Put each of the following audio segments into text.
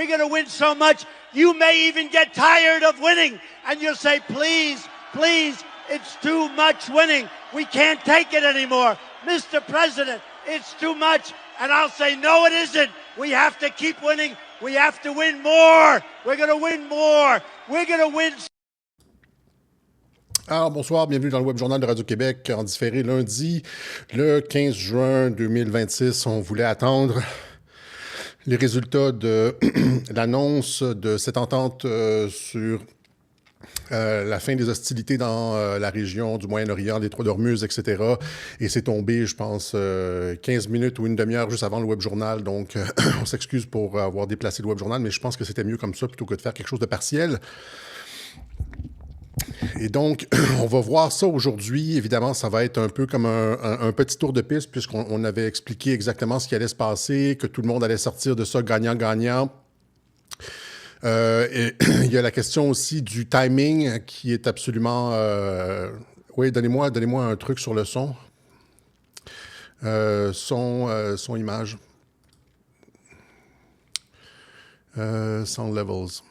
We're going to win so much, you may even get tired of winning. And you'll say, please, please, it's too much winning. We can't take it anymore. Mr. President, it's too much. And I'll say, no, it isn't. We have to keep winning. We have to win more. We're going to win more. We're going to win. Alors, bonsoir, bienvenue dans le Web Journal de Radio-Québec en différé lundi, le 15 juin 2026. On voulait attendre les résultats de l'annonce de cette entente sur la fin des hostilités dans la région du Moyen-Orient, des Trois d'Ormuz, etc. Et c'est tombé, je pense, 15 minutes ou une demi-heure juste avant le Web Journal. Donc, on s'excuse pour avoir déplacé le Web Journal, mais je pense que c'était mieux comme ça plutôt que de faire quelque chose de partiel. Et donc, on va voir ça aujourd'hui. Évidemment, ça va être un peu comme un petit tour de piste, puisqu'on avait expliqué exactement ce qui allait se passer, que tout le monde allait sortir de ça gagnant-gagnant. Et il y a la question aussi du timing qui est absolument... Oui, donnez-moi un truc sur le son. Son image. Sound levels.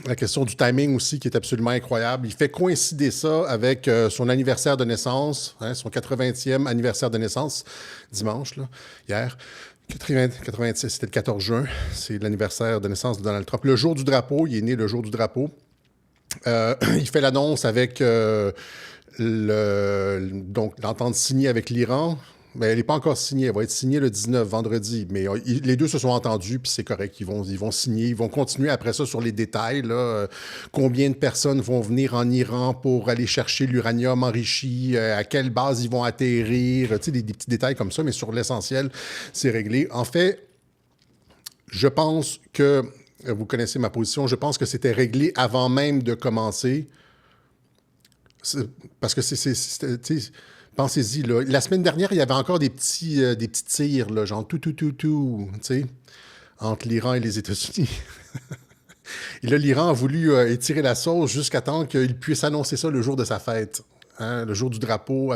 La question du timing aussi qui est absolument incroyable. Il fait coïncider ça avec son anniversaire de naissance, hein, son 80e anniversaire de naissance, dimanche, là, hier. 86, c'était le 14 juin, c'est l'anniversaire de naissance de Donald Trump. Le jour du drapeau, il est né le jour du drapeau. Il fait l'annonce avec l'entente signée avec l'Iran. Mais elle n'est pas encore signée, elle va être signée le 19, vendredi. Mais les deux se sont entendus, puis c'est correct, ils vont signer. Ils vont continuer après ça sur les détails. Là, combien de personnes vont venir en Iran pour aller chercher l'uranium enrichi, à quelle base ils vont atterrir, tu sais, des petits détails comme ça, mais sur l'essentiel, c'est réglé. En fait, je pense que, vous connaissez ma position, je pense que c'était réglé avant même de commencer. Parce que pensez-y, là. La semaine dernière, il y avait encore des petits tirs, là, genre tout, tu sais, entre l'Iran et les États-Unis. Et là, l'Iran a voulu étirer la sauce jusqu'à temps qu'il puisse annoncer ça le jour de sa fête. Hein, le jour du drapeau,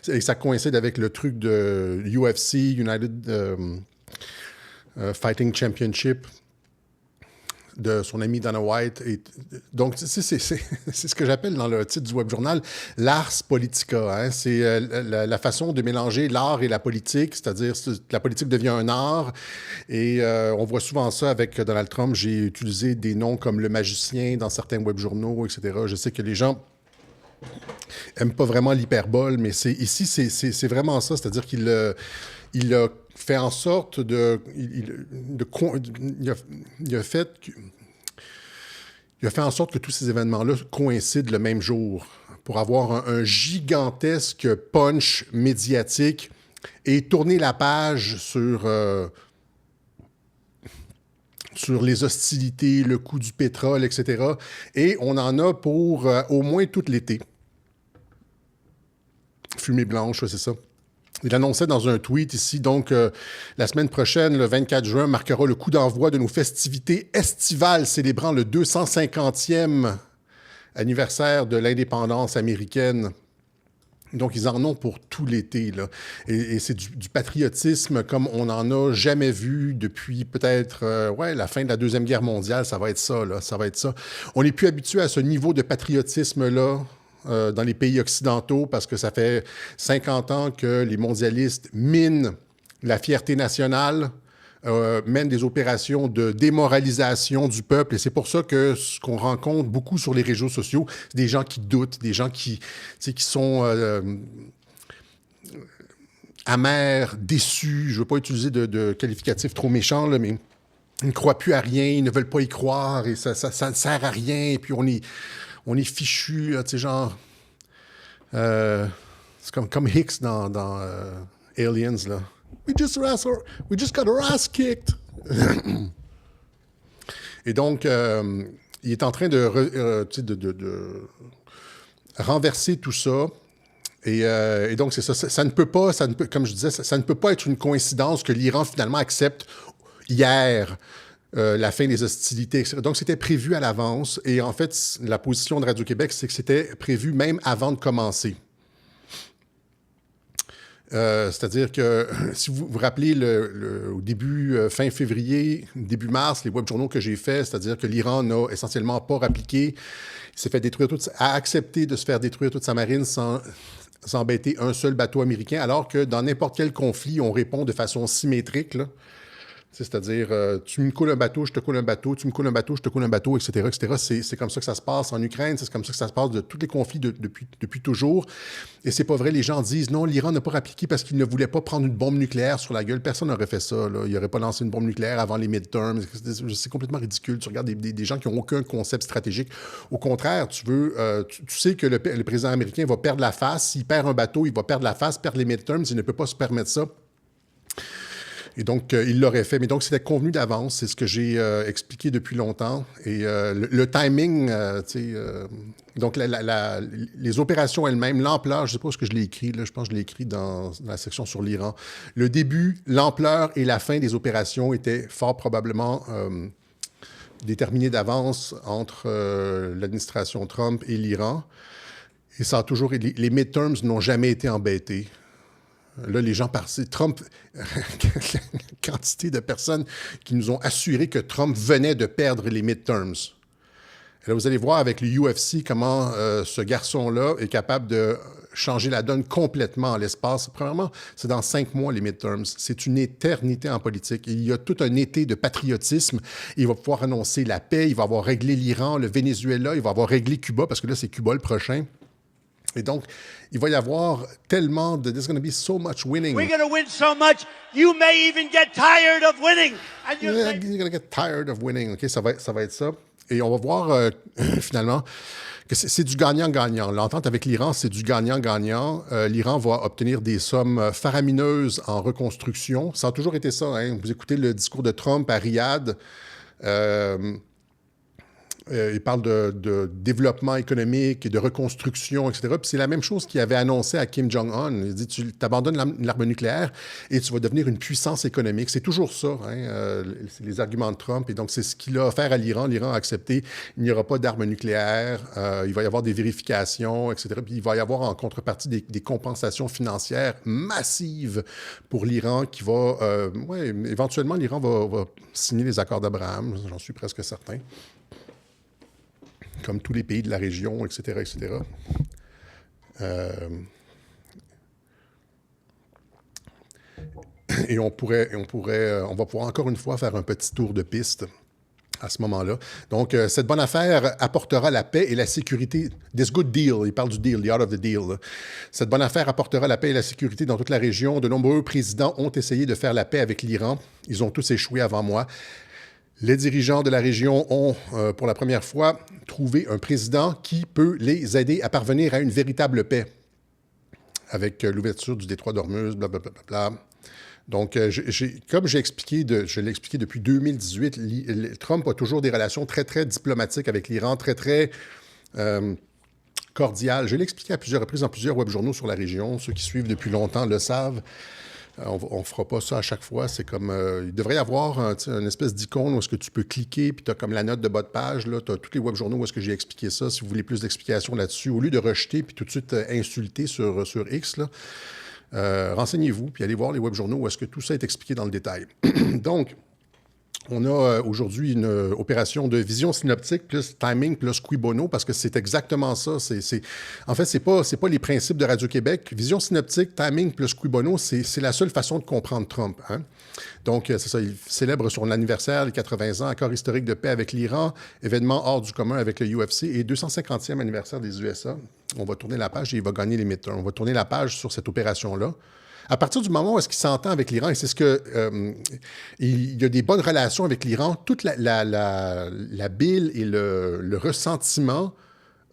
et ça coïncide avec le truc de UFC, United Fighting Championship, de son ami Dana White. Et donc, c'est ce que j'appelle dans le titre du Web Journal l'ars politica. Hein? C'est la façon de mélanger l'art et la politique, c'est-à-dire la politique devient un art. Et on voit souvent ça avec Donald Trump. J'ai utilisé des noms comme le magicien dans certains web journaux, etc. Je sais que les gens n'aiment pas vraiment l'hyperbole, mais ici, c'est vraiment ça. C'est-à-dire qu'il a fait en sorte il a fait en sorte que tous ces événements-là coïncident le même jour pour avoir un gigantesque punch médiatique et tourner la page sur les hostilités, le coût du pétrole, etc. Et on en a pour au moins tout l'été. Fumée blanche, c'est ça. Il annonçait dans un tweet ici, donc, la semaine prochaine, le 24 juin, marquera le coup d'envoi de nos festivités estivales célébrant le 250e anniversaire de l'indépendance américaine. Donc, ils en ont pour tout l'été, là. Et c'est du patriotisme comme on n'en a jamais vu depuis peut-être la fin de la Deuxième Guerre mondiale. Ça va être ça, là. Ça va être ça. On n'est plus habitué à ce niveau de patriotisme-là dans les pays occidentaux parce que ça fait 50 ans que les mondialistes minent la fierté nationale, mènent des opérations de démoralisation du peuple. Et c'est pour ça que ce qu'on rencontre beaucoup sur les réseaux sociaux, c'est des gens qui doutent, des gens qui sont amers, déçus. Je ne veux pas utiliser de qualificatifs trop méchants, là, mais ils ne croient plus à rien, ils ne veulent pas y croire et ça ne sert à rien. Et puis on est fichu, tu sais, genre... c'est comme Hicks dans Aliens, là. We just got our ass kicked. Et donc, il est en train de renverser tout ça. Et donc, c'est ça. Ça ne peut pas, comme je disais, ça ne peut pas être une coïncidence que l'Iran, finalement, accepte hier la fin des hostilités, etc. Donc, c'était prévu à l'avance. Et en fait, la position de Radio-Québec, c'est que c'était prévu même avant de commencer. C'est-à-dire que, si vous vous rappelez, au début, fin février, début mars, les web journaux que j'ai faits, c'est-à-dire que l'Iran n'a essentiellement pas appliqué, il s'est fait détruire a accepté de se faire détruire toute sa marine sans embêter un seul bateau américain, alors que dans n'importe quel conflit, on répond de façon symétrique, là. C'est-à-dire, tu me coules un bateau, je te coule un bateau, tu me coules un bateau, je te coule un bateau, etc., etc. C'est comme ça que ça se passe en Ukraine, c'est comme ça que ça se passe de tous les conflits depuis toujours. Et c'est pas vrai, les gens disent, non, l'Iran n'a pas appliqué parce qu'il ne voulait pas prendre une bombe nucléaire sur la gueule. Personne n'aurait fait ça, là. Il n'aurait pas lancé une bombe nucléaire avant les midterms. C'est complètement ridicule. Tu regardes des gens qui n'ont aucun concept stratégique. Au contraire, tu sais que le président américain va perdre la face. S'il perd un bateau, il va perdre la face, perdre les midterms. Il ne peut pas se permettre ça. Et donc, il l'aurait fait. Mais donc, c'était convenu d'avance. C'est ce que j'ai expliqué depuis longtemps. Et le timing, donc les opérations elles-mêmes, l'ampleur, je ne sais pas ce que je l'ai écrit, là, je pense que je l'ai écrit dans la section sur l'Iran. Le début, l'ampleur et la fin des opérations étaient fort probablement déterminés d'avance entre l'administration Trump et l'Iran. Et ça a toujours... Les midterms n'ont jamais été embêtés. Là, les gens partent. Trump, la quantité de personnes qui nous ont assuré que Trump venait de perdre les midterms. Et là, vous allez voir avec le UFC comment ce garçon-là est capable de changer la donne complètement en l'espace. Premièrement, c'est dans 5 mois, les midterms. C'est une éternité en politique. Il y a tout un été de patriotisme. Il va pouvoir annoncer la paix. Il va avoir réglé l'Iran, le Venezuela. Il va avoir réglé Cuba, parce que là, c'est Cuba le prochain. Et donc, il va y avoir tellement de... There's going to be so much winning. We're going to win so much, you may even get tired of winning. And you're going to get tired of winning. OK, ça va être ça. Et on va voir, finalement, que c'est du gagnant-gagnant. L'entente avec l'Iran, c'est du gagnant-gagnant. L'Iran va obtenir des sommes faramineuses en reconstruction. Ça a toujours été ça, hein. Vous écoutez le discours de Trump à Riyad. Il parle de développement économique et de reconstruction, etc. Puis c'est la même chose qu'il avait annoncé à Kim Jong-un. Il dit, tu abandonnes l'arme nucléaire et tu vas devenir une puissance économique. C'est toujours ça, hein, c'est les arguments de Trump. Et donc, c'est ce qu'il a offert à l'Iran. L'Iran a accepté. Il n'y aura pas d'armes nucléaires. Il va y avoir des vérifications, etc. Puis il va y avoir en contrepartie des compensations financières massives pour l'Iran qui va... éventuellement, l'Iran va signer les accords d'Abraham. J'en suis presque certain. Comme tous les pays de la région, etc., etc. Et on va pouvoir encore une fois faire un petit tour de piste à ce moment-là. Donc, cette bonne affaire apportera la paix et la sécurité. This good deal, il parle du deal, the art of the deal. Là. Cette bonne affaire apportera la paix et la sécurité dans toute la région. De nombreux présidents ont essayé de faire la paix avec l'Iran. Ils ont tous échoué avant moi. Les dirigeants de la région ont, pour la première fois, trouvé un président qui peut les aider à parvenir à une véritable paix avec l'ouverture du détroit d'Ormuz, blablabla. Donc, comme je l'ai expliqué depuis 2018, Trump a toujours des relations très, très diplomatiques avec l'Iran, très, très cordiales. Je l'ai expliqué à plusieurs reprises dans plusieurs web-journaux sur la région. Ceux qui suivent depuis longtemps le savent. On ne fera pas ça à chaque fois. C'est comme... il devrait y avoir une espèce d'icône où est-ce que tu peux cliquer, puis tu as comme la note de bas de page. Tu as tous les web-journaux où est-ce que j'ai expliqué ça. Si vous voulez plus d'explications là-dessus, au lieu de rejeter puis tout de suite insulter sur X, là, renseignez-vous, puis allez voir les web-journaux où est-ce que tout ça est expliqué dans le détail. Donc, on a aujourd'hui une opération de vision synoptique plus timing plus cui bono parce que c'est exactement ça. En fait, c'est pas les principes de Radio-Québec. Vision synoptique, timing plus cui bono, c'est la seule façon de comprendre Trump. Hein? Donc, c'est ça. Il célèbre son anniversaire, les 80 ans, accord historique de paix avec l'Iran, événement hors du commun avec le UFC et 250e anniversaire des USA. On va tourner la page et il va gagner les midterms. On va tourner la page sur cette opération-là. À partir du moment où est-ce qu'il s'entend avec l'Iran, et c'est ce que... il y a des bonnes relations avec l'Iran, toute la bile et le ressentiment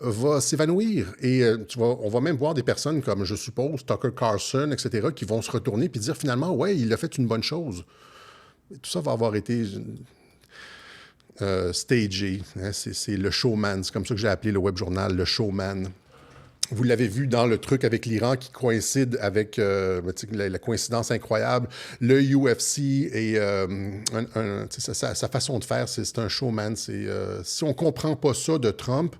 va s'évanouir. Et on va même voir des personnes comme, je suppose, Tucker Carlson, etc., qui vont se retourner et dire finalement, ouais, il a fait une bonne chose. Tout ça va avoir été stagé. Hein, c'est le showman. C'est comme ça que j'ai appelé le web journal, le showman. Vous l'avez vu dans le truc avec l'Iran qui coïncide avec la coïncidence incroyable. Le UFC et sa façon de faire, c'est un showman. Si on ne comprend pas ça de Trump,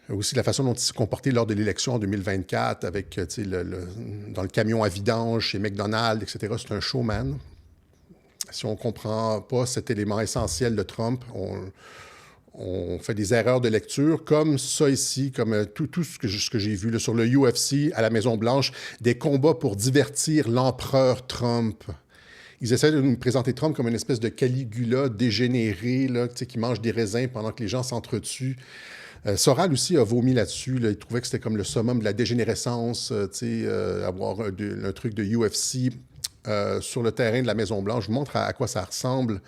Aussi la façon dont il s'est comporté lors de l'élection en 2024 avec, dans le camion à vidange chez McDonald's, etc. C'est un showman. Si on ne comprend pas cet élément essentiel de Trump, on fait des erreurs de lecture, comme ça ici, comme tout ce que j'ai vu là, sur le UFC, à la Maison-Blanche, des combats pour divertir l'empereur Trump. Ils essaient de nous présenter Trump comme une espèce de Caligula dégénéré, là, qui mange des raisins pendant que les gens s'entretuent. Soral aussi a vomi là-dessus. Là. Il trouvait que c'était comme le summum de la dégénérescence, avoir un truc de UFC sur le terrain de la Maison-Blanche. Je vous montre à quoi ça ressemble.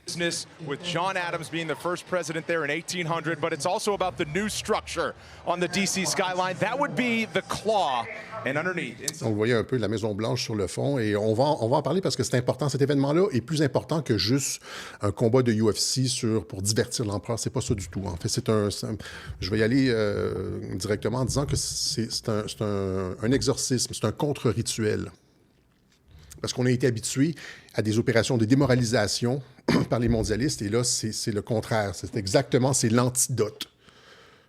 Business with John Adams being the first president there in 1800, but it's also about the new structure on the DC skyline. That would be the claw. And underneath. On voyait un peu la Maison-Blanche sur le fond et on va en parler parce que c'est important. Cet événement-là est plus important que juste un combat de UFC pour divertir l'empereur. C'est pas ça du tout. En fait, je vais y aller directement en disant que c'est un exorcisme, c'est un contre-rituel. Parce qu'on a été habitué à des opérations de démoralisation par les mondialistes, et là, c'est le contraire. C'est l'antidote.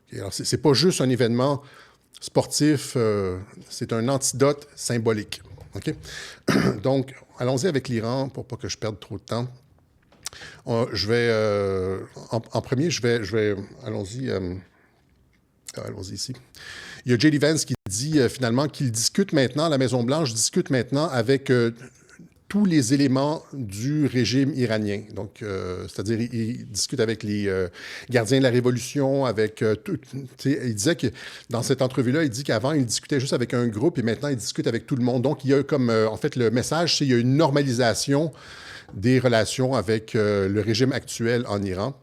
Okay, alors, c'est pas juste un événement sportif, c'est un antidote symbolique. Okay? Donc, allons-y avec l'Iran, pour pas que je perde trop de temps. Je vais, en premier, allons-y ici. Il y a J.D. Vance qui dit finalement qu'il discute maintenant, la Maison-Blanche discute maintenant avec tous les éléments du régime iranien. Donc, c'est-à-dire, il discute avec les gardiens de la Révolution, avec il disait que dans cette entrevue-là, il dit qu'avant, il discutait juste avec un groupe et maintenant, il discute avec tout le monde. Donc, il y a comme, en fait, le message, c'est qu'il y a une normalisation des relations avec le régime actuel en Iran.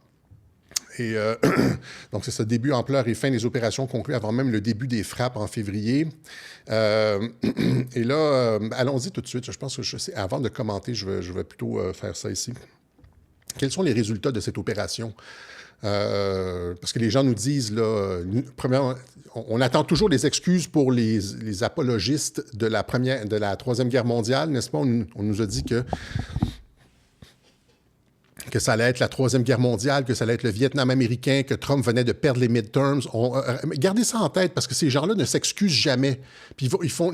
Et donc, c'est ça, début, ampleur et fin des opérations conclues avant même le début des frappes en février. Et là, allons-y tout de suite. Je pense que avant de commenter, je vais plutôt faire ça ici. Quels sont les résultats de cette opération? Parce que les gens nous disent, là, premièrement, on attend toujours des excuses pour les apologistes de la Troisième Guerre mondiale, n'est-ce pas? On nous a dit que ça allait être la Troisième Guerre mondiale, que ça allait être le Vietnam américain, que Trump venait de perdre les midterms. Gardez ça en tête, parce que ces gens-là ne s'excusent jamais. Puis ils font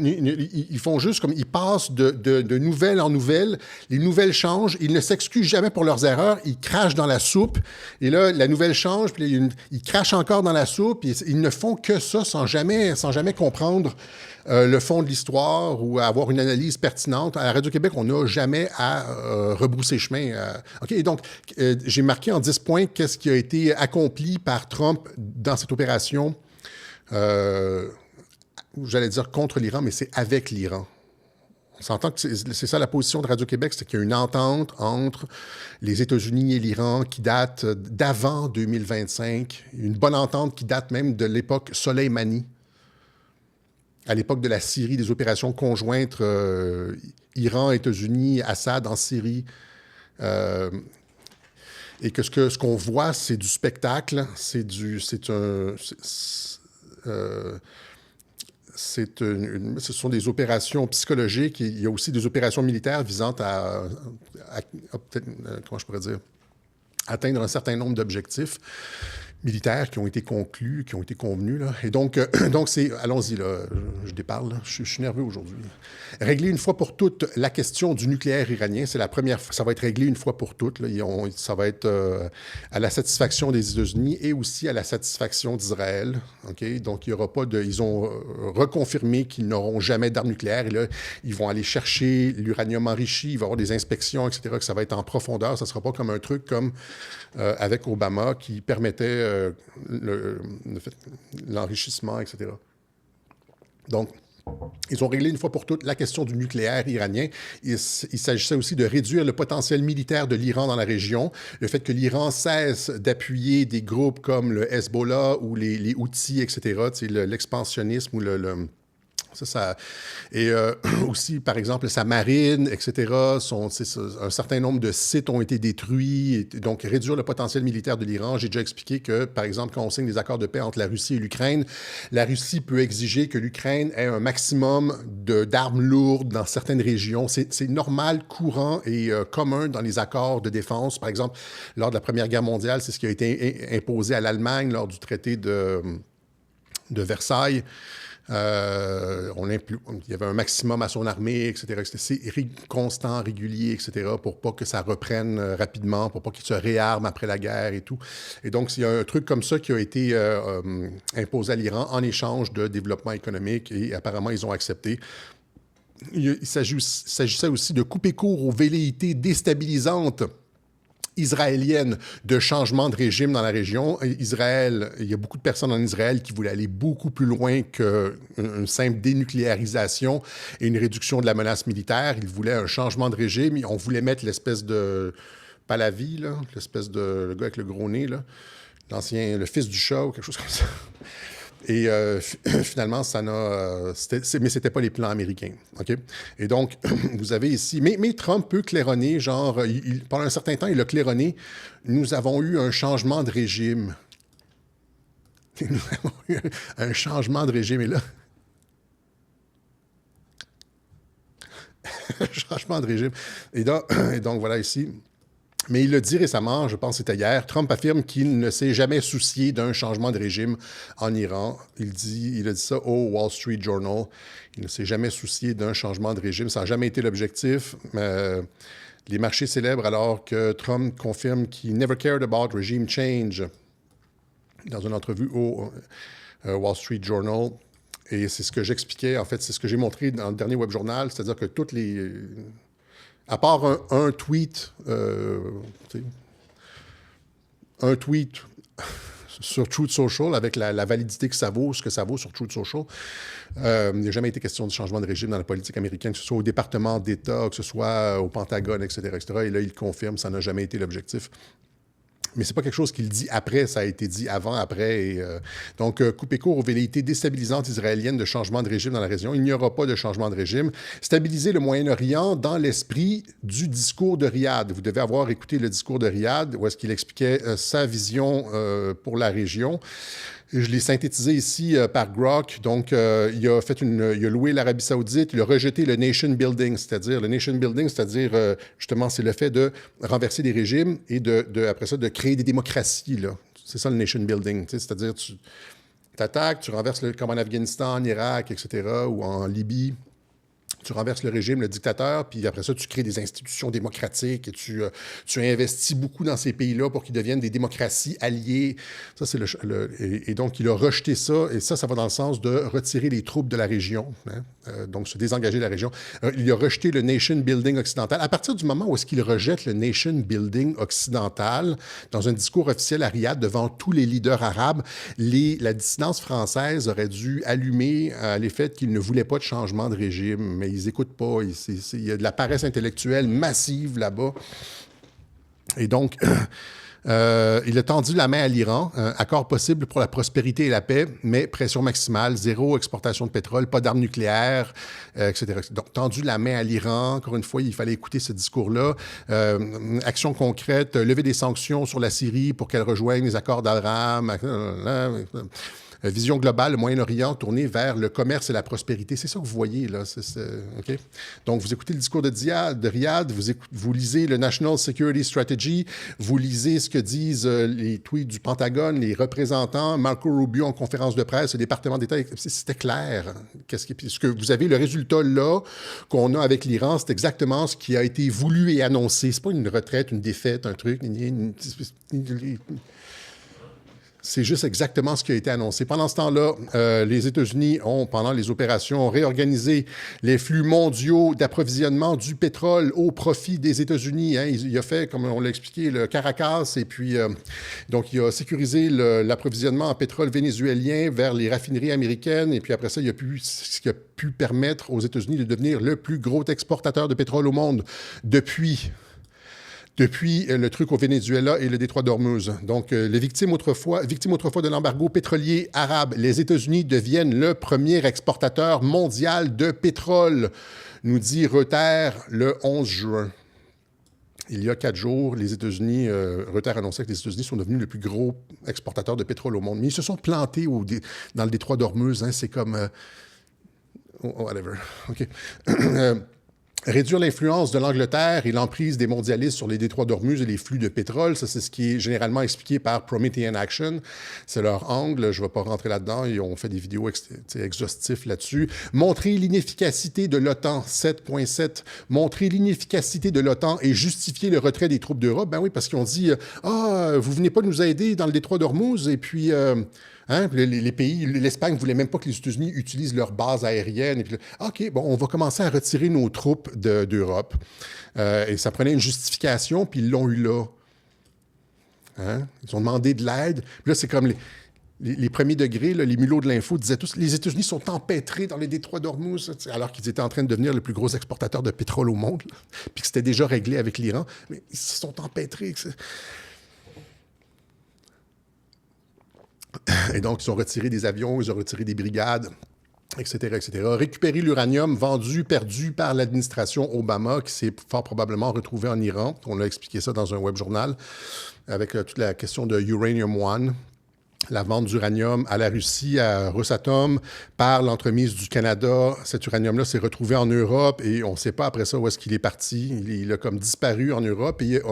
juste comme... Ils passent de nouvelle en nouvelle. Les nouvelles changent. Ils ne s'excusent jamais pour leurs erreurs. Ils crachent dans la soupe. Et là, la nouvelle change, puis ils crachent encore dans la soupe. Ils ne font que ça sans jamais comprendre le fond de l'histoire ou avoir une analyse pertinente. À Radio-Québec, on n'a jamais à rebrousser chemin. OK, et donc, j'ai marqué en 10 points qu'est-ce qui a été accompli par Trump dans cette opération, j'allais dire contre l'Iran, mais c'est avec l'Iran. On s'entend que c'est ça la position de Radio-Québec, c'est qu'il y a une entente entre les États-Unis et l'Iran qui date d'avant 2025, une bonne entente qui date même de l'époque Soleimani, à l'époque de la Syrie, des opérations conjointes Iran, États-Unis, Assad en Syrie. Et que ce qu'on voit, c'est du spectacle, ce sont des opérations psychologiques. Et il y a aussi des opérations militaires visant à comment je pourrais dire, atteindre un certain nombre d'objectifs militaires qui ont été conclus, qui ont été convenus. Là. Et donc c'est... Allons-y, là, je déparle. Là. Je suis nerveux aujourd'hui. Régler une fois pour toutes la question du nucléaire iranien, c'est la première... Ça va être réglé une fois pour toutes. Là. Ça va être à la satisfaction des États-Unis et aussi à la satisfaction d'Israël. Okay? Donc, il y aura pas de... Ils ont reconfirmé qu'ils n'auront jamais d'armes nucléaires. Et là, ils vont aller chercher l'uranium enrichi. Il va y avoir des inspections, etc., que ça va être en profondeur. Ça ne sera pas comme un truc comme avec Obama qui permettait l'enrichissement, etc. Donc, ils ont réglé une fois pour toutes la question du nucléaire iranien. Il s'agissait aussi de réduire le potentiel militaire de l'Iran dans la région, le fait que l'Iran cesse d'appuyer des groupes comme le Hezbollah ou les Houthis, etc., l'expansionnisme ou Et aussi, par exemple, sa marine, etc., un certain nombre de sites ont été détruits. Et donc, réduire le potentiel militaire de l'Iran. J'ai déjà expliqué que, par exemple, quand on signe des accords de paix entre la Russie et l'Ukraine, la Russie peut exiger que l'Ukraine ait un maximum d'armes lourdes dans certaines régions. C'est normal, courant et commun dans les accords de défense. Par exemple, lors de la Première Guerre mondiale, c'est ce qui a été imposé à l'Allemagne lors du traité de Versailles. Il y avait un maximum à son armée, etc. C'est constant, régulier, etc., pour pas que ça reprenne rapidement, pour pas qu'il se réarme après la guerre et tout. Et donc, il y a un truc comme ça qui a été imposé à l'Iran en échange de développement économique et apparemment, ils ont accepté. Il s'agissait aussi de couper court aux velléités déstabilisantes israélienne de changement de régime dans la région. Israël, il y a beaucoup de personnes en Israël qui voulaient aller beaucoup plus loin qu'une simple dénucléarisation et une réduction de la menace militaire. Ils voulaient un changement de régime. On voulait mettre l'espèce de Pahlavi, là, le gars avec le gros nez, là, le fils du chat ou quelque chose comme ça. Et finalement, mais c'était pas les plans américains. OK? Et donc, vous avez ici... Mais Trump peut claironner, genre, pendant un certain temps, il a claironné. Nous avons eu un changement de régime. Nous avons eu un changement de régime. Et là... un changement de régime. Et donc, voilà ici... Mais il l'a dit récemment, je pense que c'était hier, Trump affirme qu'il ne s'est jamais soucié d'un changement de régime en Iran. Il a dit ça au Wall Street Journal. Il ne s'est jamais soucié d'un changement de régime. Ça n'a jamais été l'objectif. Les marchés célèbrent alors que Trump confirme qu'il never cared about regime change dans une entrevue au Wall Street Journal. Et c'est ce que j'expliquais, en fait, c'est ce que j'ai montré dans le dernier web journal, c'est-à-dire que toutes les... À part un tweet, sur Truth Social, avec la validité que ça vaut, ce que ça vaut sur Truth Social, il n'y a jamais été question de changement de régime dans la politique américaine, que ce soit au département d'État, que ce soit au Pentagone, etc., etc. Et là, il confirme, ça n'a jamais été l'objectif. Mais c'est pas quelque chose qu'il dit après, ça a été dit avant, après. Et, donc, couper court aux velléités déstabilisantes israéliennes de changement de régime dans la région. Il n'y aura pas de changement de régime. Stabiliser le Moyen-Orient dans l'esprit du discours de Riyad. Vous devez avoir écouté le discours de Riyad, où est-ce qu'il expliquait sa vision pour la région. Je l'ai synthétisé ici par Grok. Donc, il a loué l'Arabie Saoudite, il a rejeté le nation building, c'est-à-dire, justement, c'est le fait de renverser des régimes et après ça, de créer des démocraties, là. C'est ça le nation building, c'est-à-dire, tu t'attaques, tu renverses comme en Afghanistan, en Irak, etc., ou en Libye. Tu renverses le régime, le dictateur, puis après ça, tu crées des institutions démocratiques et tu investis beaucoup dans ces pays-là pour qu'ils deviennent des démocraties alliées. Ça, c'est et donc, il a rejeté ça, et ça va dans le sens de retirer les troupes de la région, hein, donc se désengager de la région. Il a rejeté le nation building occidental. À partir du moment où est-ce qu'il rejette le nation building occidental dans un discours officiel à Riyad devant tous les leaders arabes, la dissidence française aurait dû allumer l'effet qu'il ne voulait pas de changement de régime, mais ils n'écoutent pas. Il y a de la paresse intellectuelle massive là-bas. Et donc, il a tendu la main à l'Iran. Accord possible pour la prospérité et la paix, mais pression maximale, zéro exportation de pétrole, pas d'armes nucléaires, etc. Donc, tendu la main à l'Iran. Encore une fois, il fallait écouter ce discours-là. Action concrète, lever des sanctions sur la Syrie pour qu'elle rejoigne les accords d'Abraham. Vision globale, le Moyen-Orient tourné vers le commerce et la prospérité. C'est ça que vous voyez, là. OK? Donc, vous écoutez le discours de Riyad, vous lisez le National Security Strategy, vous lisez ce que disent les tweets du Pentagone, les représentants, Marco Rubio en conférence de presse, le département d'État. C'était clair. Ce que vous avez, le résultat là qu'on a avec l'Iran, c'est exactement ce qui a été voulu et annoncé. C'est pas une retraite, une défaite, un truc. C'est juste exactement ce qui a été annoncé. Pendant ce temps-là, les États-Unis pendant les opérations, réorganisé les flux mondiaux d'approvisionnement du pétrole au profit des États-Unis. Hein. Il a fait, comme on l'a expliqué, le Caracas, et puis donc il a sécurisé l'approvisionnement en pétrole vénézuélien vers les raffineries américaines, et puis après ça, ce qui a pu permettre aux États-Unis de devenir le plus gros exportateur de pétrole au monde depuis depuis le truc au Venezuela et le détroit d'Ormuz. Donc, les victimes autrefois de l'embargo pétrolier arabe, les États-Unis deviennent le premier exportateur mondial de pétrole, nous dit Reuters le 11 juin. Il y a 4 jours, les États-Unis, Reuters annonçait que les États-Unis sont devenus le plus gros exportateur de pétrole au monde. Mais ils se sont plantés dans le détroit d'Ormuz. Hein, c'est comme... whatever. OK. Réduire l'influence de l'Angleterre et l'emprise des mondialistes sur les détroits d'Ormuz et les flux de pétrole, ça c'est ce qui est généralement expliqué par Promethean Action. C'est leur angle, je ne vais pas rentrer là-dedans, ils ont fait des vidéos exhaustives là-dessus. Montrer l'inefficacité de l'OTAN, 7.7. Montrer l'inefficacité de l'OTAN et justifier le retrait des troupes d'Europe. Ben oui, parce qu'ils ont dit « Ah, vous venez pas nous aider dans le détroit d'Ormuz et puis... Hein? Les pays, l'Espagne ne voulait même pas que les États-Unis utilisent leur base aérienne. Et puis, OK, bon, on va commencer à retirer nos troupes d'Europe. Et ça prenait une justification, puis ils l'ont eu là. Hein? Ils ont demandé de l'aide. Puis là, c'est comme les premiers degrés, là, les mulots de l'info disaient tous les États-Unis sont empêtrés dans les détroits d'Ormuz, alors qu'ils étaient en train de devenir le plus gros exportateur de pétrole au monde, là, puis que c'était déjà réglé avec l'Iran. Mais ils se sont empêtrés. Et donc, ils ont retiré des avions, ils ont retiré des brigades, etc., etc. Récupérer l'uranium vendu, perdu par l'administration Obama, qui s'est fort probablement retrouvé en Iran. On a expliqué ça dans un web journal, avec toute la question de Uranium One. La vente d'uranium à la Russie, à Rosatom, par l'entremise du Canada. Cet uranium-là s'est retrouvé en Europe et on ne sait pas après ça où est-ce qu'il est parti. Il a comme disparu en Europe. Et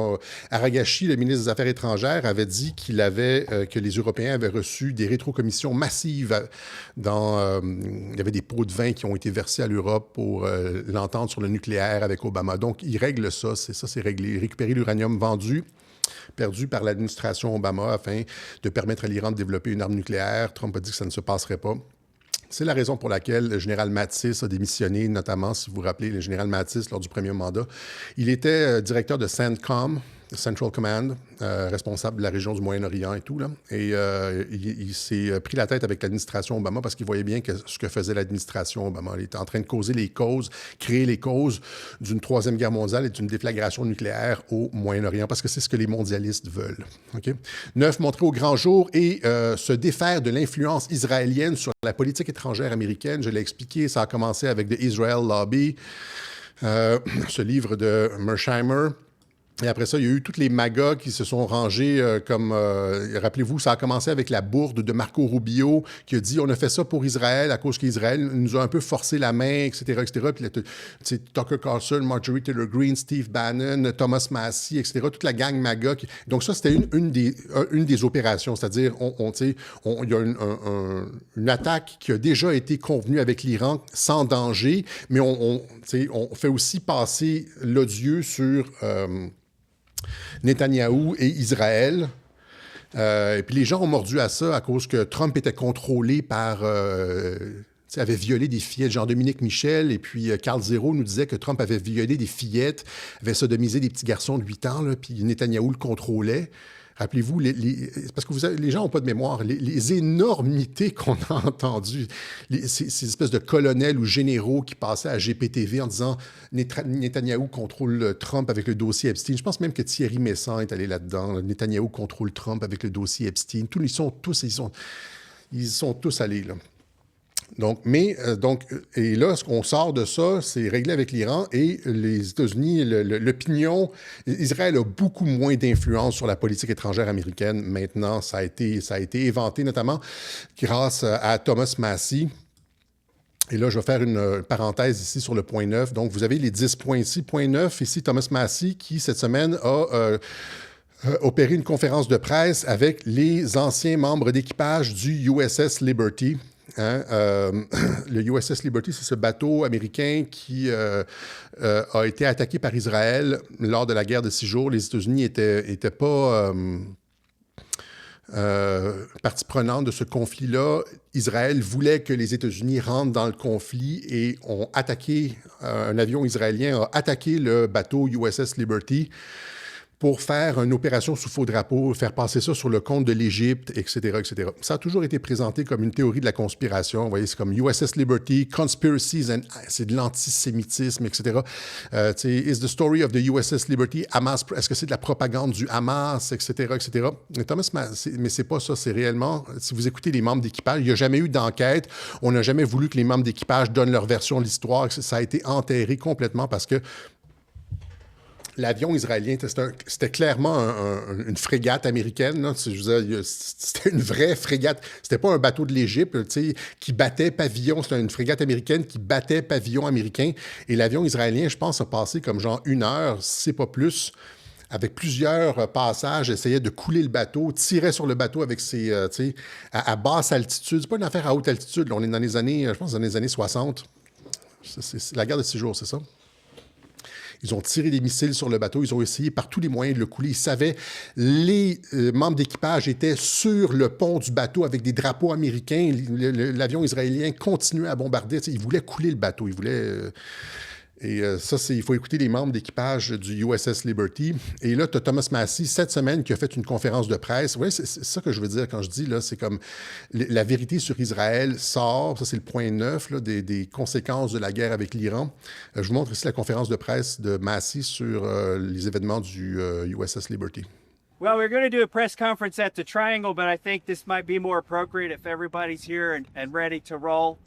Aragashi, le ministre des Affaires étrangères, avait dit que les Européens avaient reçu des rétrocommissions massives. Il y avait des pots de vin qui ont été versés à l'Europe pour l'entente sur le nucléaire avec Obama. Donc, il règle ça. C'est réglé. Récupérer l'uranium vendu, perdu par l'administration Obama afin de permettre à l'Iran de développer une arme nucléaire. Trump a dit que ça ne se passerait pas. C'est la raison pour laquelle le général Mattis a démissionné, notamment, si vous vous rappelez, le général Mattis, lors du premier mandat. Il était directeur de CENTCOM, Central Command, responsable de la région du Moyen-Orient et tout, là. Et il s'est pris la tête avec l'administration Obama parce qu'il voyait bien que ce que faisait l'administration Obama. Il était en train de créer les causes d'une troisième guerre mondiale et d'une déflagration nucléaire au Moyen-Orient, parce que c'est ce que les mondialistes veulent. Okay? 9, montrer au grand jour et se défaire de l'influence israélienne sur la politique étrangère américaine. Je l'ai expliqué, ça a commencé avec The Israel Lobby, ce livre de Mersheimer. Et après ça, il y a eu toutes les MAGA qui se sont rangés rappelez-vous, ça a commencé avec la bourde de Marco Rubio qui a dit « On a fait ça pour Israël à cause qu'Israël nous a un peu forcé la main, etc. etc. » Puis Tucker Carlson, Marjorie Taylor Greene, Steve Bannon, Thomas Massie, etc. Toute la gang MAGA. Donc ça, c'était une des opérations. C'est-à-dire, il y a une attaque qui a déjà été convenue avec l'Iran sans danger, mais on fait aussi passer l'odieux sur... Netanyahou et Israël. Et puis les gens ont mordu à ça à cause que Trump était contrôlé par... avait violé des fillettes. Jean-Dominique Michel et puis Carl Zero nous disait que Trump avait violé des fillettes, avait sodomisé des petits garçons de 8 ans, là, puis Netanyahou le contrôlait. Rappelez-vous, parce que les gens n'ont pas de mémoire, les énormités qu'on a entendues, ces espèces de colonels ou généraux qui passaient à GPTV en disant « Netanyahou contrôle Trump avec le dossier Epstein ». Je pense même que Thierry Messant est allé là-dedans. « Netanyahou contrôle Trump avec le dossier Epstein ». Ils sont tous allés, là. Donc, et là, ce qu'on sort de ça, c'est réglé avec l'Iran et les États-Unis, l'opinion. Israël a beaucoup moins d'influence sur la politique étrangère américaine maintenant. Ça a été éventé, notamment grâce à Thomas Massie. Et là, je vais faire une parenthèse ici sur le point 9. Donc, vous avez les 10 points ici. Point 9, ici, Thomas Massie, qui, cette semaine, a... opéré une conférence de presse avec les anciens membres d'équipage du USS Liberty. Hein, le USS Liberty, c'est ce bateau américain qui a été attaqué par Israël lors de la guerre de 6 jours. Les États-Unis n'étaient pas partie prenante de ce conflit-là. Israël voulait que les États-Unis rentrent dans le conflit et ont attaqué, un avion israélien a attaqué le bateau USS Liberty pour faire une opération sous faux drapeau, faire passer ça sur le compte de l'Égypte, etc., etc. Ça a toujours été présenté comme une théorie de la conspiration. Vous voyez, c'est comme USS Liberty, Conspiracies, c'est de l'antisémitisme, etc. Is the story of the USS Liberty, Hamas, est-ce que c'est de la propagande du Hamas, etc., etc. Mais c'est pas ça, c'est réellement, si vous écoutez les membres d'équipage, il n'y a jamais eu d'enquête, on n'a jamais voulu que les membres d'équipage donnent leur version de l'histoire, ça a été enterré complètement parce que l'avion israélien, c'était clairement une frégate américaine. Là. Je veux dire, c'était une vraie frégate. C'était pas un bateau de l'Égypte qui battait pavillon. C'était une frégate américaine qui battait pavillon américain. Et l'avion israélien, je pense, a passé comme genre 1 heure, si c'est pas plus, avec plusieurs passages, essayait de couler le bateau, tirait sur le bateau avec ses, à basse altitude. C'est pas une affaire à haute altitude. Là. On est dans les années, je pense, dans les années 60. C'est la guerre de 6 jours, c'est ça? Ils ont tiré des missiles sur le bateau. Ils ont essayé par tous les moyens de le couler. Ils savaient, les membres d'équipage étaient sur le pont du bateau avec des drapeaux américains. L'avion israélien continuait à bombarder. Ils voulaient couler le bateau. Ils voulaient... il faut écouter les membres d'équipage du USS Liberty. Et là, tu as Thomas Massie, cette semaine, qui a fait une conférence de presse. Oui, c'est ça que je veux dire quand je dis, là, c'est comme la vérité sur Israël sort, ça c'est le point 9, là, des conséquences de la guerre avec l'Iran. Je vous montre ici la conférence de presse de Massie sur les événements du USS Liberty. Well, we're going to do a press conference at the Triangle, but I think this might be more appropriate if everybody's here and ready to roll.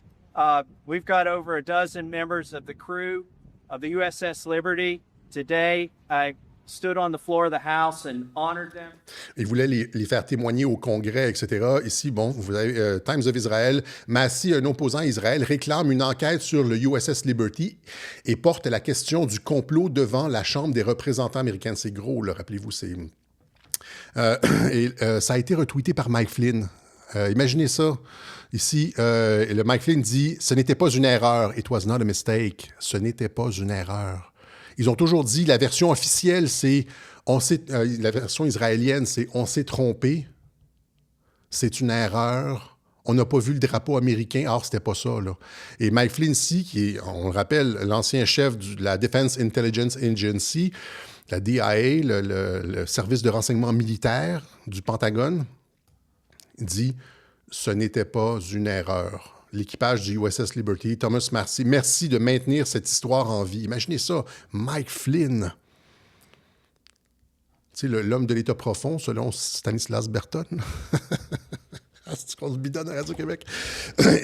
We've got over a dozen members of the crew of the USS Liberty. Today, I stood on the floor of the House and honored them. Il voulait les faire témoigner au Congrès, etc. Ici, bon, vous avez Times of Israel. Massie, un opposant à Israël, réclame une enquête sur le USS Liberty et porte la question du complot devant la Chambre des représentants américains. C'est gros, là, rappelez-vous. Ça a été retweeté par Mike Flynn. Imaginez ça. Ici, le Mike Flynn dit « Ce n'était pas une erreur. It was not a mistake. » Ce n'était pas une erreur. Ils ont toujours dit, la version officielle, c'est la version israélienne, c'est « On s'est trompé. C'est une erreur. On n'a pas vu le drapeau américain. » Or, c'était pas ça, là. Et Mike Flynn, ici, qui est, on le rappelle, l'ancien chef de la Defense Intelligence Agency, la DIA, le service de renseignement militaire du Pentagone, dit « Ce n'était pas une erreur. » L'équipage du USS Liberty, Thomas Massie, merci de maintenir cette histoire en vie. Imaginez ça, Mike Flynn. Tu sais, l'homme de l'État profond, selon Stanislas Berton. C'est qu'on se bidonne à Radio-Québec.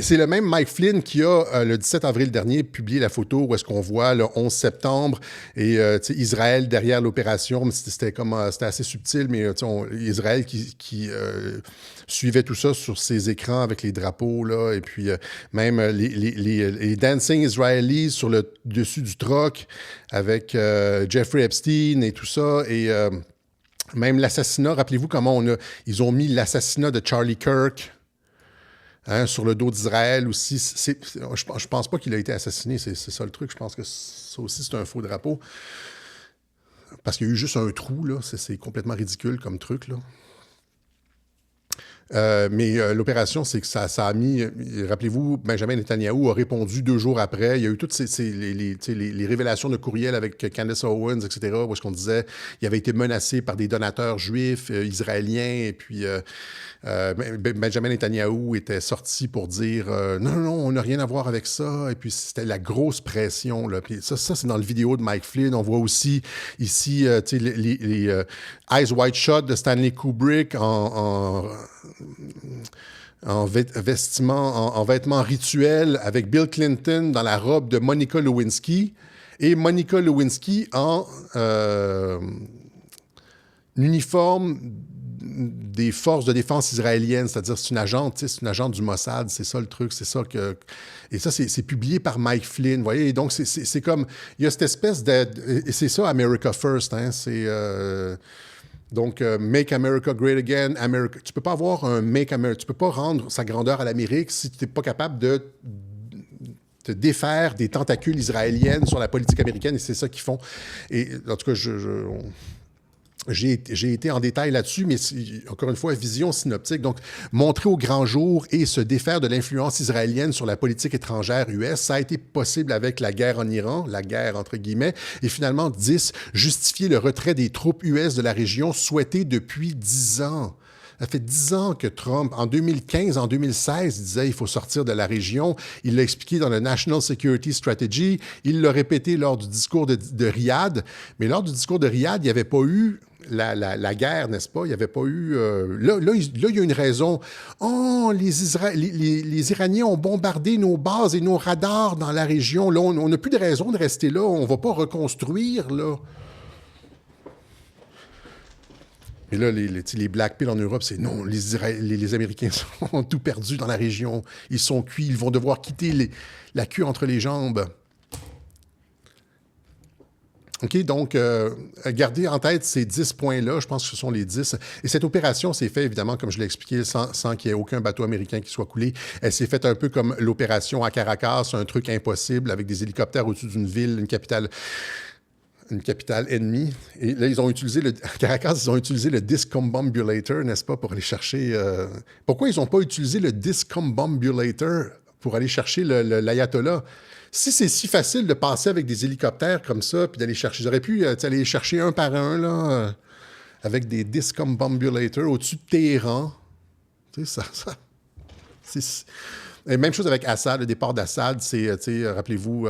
C'est le même Mike Flynn qui a, le 17 avril dernier, publié la photo où est-ce qu'on voit le 11 septembre et Israël derrière l'opération. C'était assez subtil, mais Israël qui suivait tout ça sur ses écrans avec les drapeaux, là, et puis même les Dancing Israelis sur le dessus du troc avec Jeffrey Epstein et tout ça. Et même l'assassinat, rappelez-vous comment ils ont mis l'assassinat de Charlie Kirk sur le dos d'Israël aussi. Je pense pas qu'il a été assassiné, c'est ça le truc. Je pense que ça aussi, c'est un faux drapeau. Parce qu'il y a eu juste un trou, là. C'est complètement ridicule comme truc, là. Mais l'opération, c'est que ça a mis... Rappelez-vous, Benjamin Netanyahou a répondu 2 jours après. Il y a eu toutes les révélations de courriel avec Candace Owens, etc., où est-ce qu'on disait qu'il avait été menacé par des donateurs juifs israéliens. Et puis, Benjamin Netanyahou était sorti pour dire non, on n'a rien à voir avec ça. Et puis, c'était la grosse pression, là. Puis ça, c'est dans le vidéo de Mike Flynn. On voit aussi ici les Eyes Wide Shut de Stanley Kubrick en vêtements rituels avec Bill Clinton dans la robe de Monica Lewinsky et Monica Lewinsky en uniforme des forces de défense israéliennes, c'est-à-dire c'est une agente du Mossad, c'est ça le truc, c'est ça que... Et ça, c'est publié par Mike Flynn, vous voyez, et donc c'est comme... Il y a cette espèce de... Et c'est ça, America First, hein, c'est... Donc, Make America Great Again, America. Tu peux pas avoir un Make America. Tu peux pas rendre sa grandeur à l'Amérique si tu n'es pas capable de te défaire des tentacules israéliennes sur la politique américaine, et c'est ça qu'ils font. Et en tout cas, J'ai été en détail là-dessus, mais encore une fois, vision synoptique. Donc, montrer au grand jour et se défaire de l'influence israélienne sur la politique étrangère US, ça a été possible avec la guerre en Iran, la guerre entre guillemets, et finalement, 10, justifier le retrait des troupes US de la région souhaité depuis 10 ans. Ça fait 10 ans que Trump, en 2015, en 2016, disait qu'il faut sortir de la région. Il l'a expliqué dans le National Security Strategy. Il l'a répété lors du discours de Riyad. Mais lors du discours de Riyad, il n'y avait pas eu la guerre, n'est-ce pas? Il n'y avait pas eu... Là, il y a une raison. Oh, les Iraniens ont bombardé nos bases et nos radars dans la région. Là, on n'a plus de raison de rester là. On ne va pas reconstruire, là. Et là, les Black Pill en Europe, c'est non, les Américains ont tout perdu dans la région. Ils sont cuits, ils vont devoir quitter la queue entre les jambes. OK, donc, gardez en tête ces 10 points-là. Je pense que ce sont les 10. Et cette opération s'est faite, évidemment, comme je l'ai expliqué, sans qu'il y ait aucun bateau américain qui soit coulé. Elle s'est faite un peu comme l'opération à Caracas, un truc impossible, avec des hélicoptères au-dessus d'une ville, une capitale ennemie. Et là, à Caracas, ils ont utilisé le Discombobulator, n'est-ce pas, pour aller chercher... Pourquoi ils n'ont pas utilisé le Discombobulator pour aller chercher l'ayatollah? Si c'est si facile de passer avec des hélicoptères comme ça, puis d'aller chercher... Ils auraient pu aller chercher un par un, là, avec des Discombobulator au-dessus de Téhéran. Tu sais, c'est... Et même chose avec Assad, le départ d'Assad, rappelez-vous,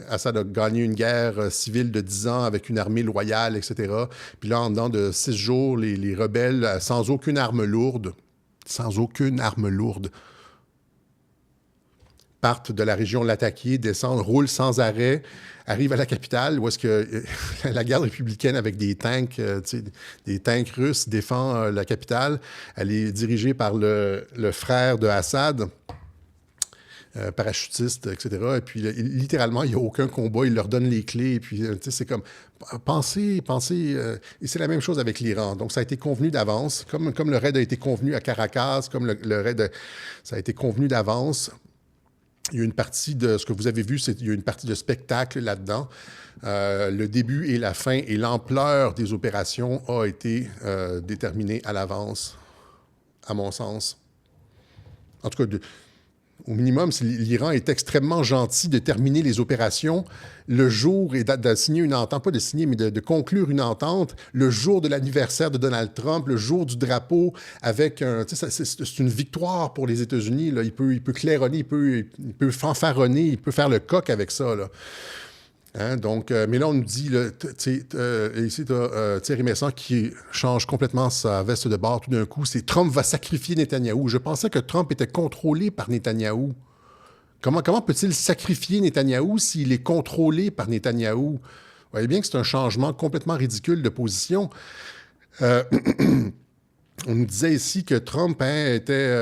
Assad a gagné une guerre civile de 10 ans avec une armée loyale, etc. Puis là, en dedans de 6 jours, les rebelles, sans aucune arme lourde, partent de la région Latakia, descendent, roulent sans arrêt, arrivent à la capitale, où est-ce que la garde républicaine avec des tanks russes défend la capitale. Elle est dirigée par le frère de Assad, parachutiste, etc. Et puis, littéralement, il n'y a aucun combat. Il leur donne les clés. Et puis, c'est comme... Pensez... et c'est la même chose avec l'Iran. Donc, ça a été convenu d'avance. Comme le raid a été convenu à Caracas, comme le raid... Ça a été convenu d'avance. Il y a une partie de... Ce que vous avez vu, il y a une partie de spectacle là-dedans. Le début et la fin et l'ampleur des opérations a été déterminée à l'avance, à mon sens. En tout cas... Au minimum, l'Iran est extrêmement gentil de terminer les opérations le jour et de signer une entente, pas de signer, mais de conclure une entente le jour de l'anniversaire de Donald Trump, le jour du drapeau, avec c'est une victoire pour les États-Unis. Là. Il peut claironner, il peut fanfaronner, il peut faire le coq avec ça. Là. Hein, donc, mais là, on nous dit, ici, tu as Thierry Messon qui change complètement sa veste de bord tout d'un coup. C'est Trump va sacrifier Netanyahou. Je pensais que Trump était contrôlé par Netanyahou. Comment peut-il sacrifier Netanyahou s'il est contrôlé par Netanyahou? Vous voyez bien que c'est un changement complètement ridicule de position. On nous disait ici que Trump était,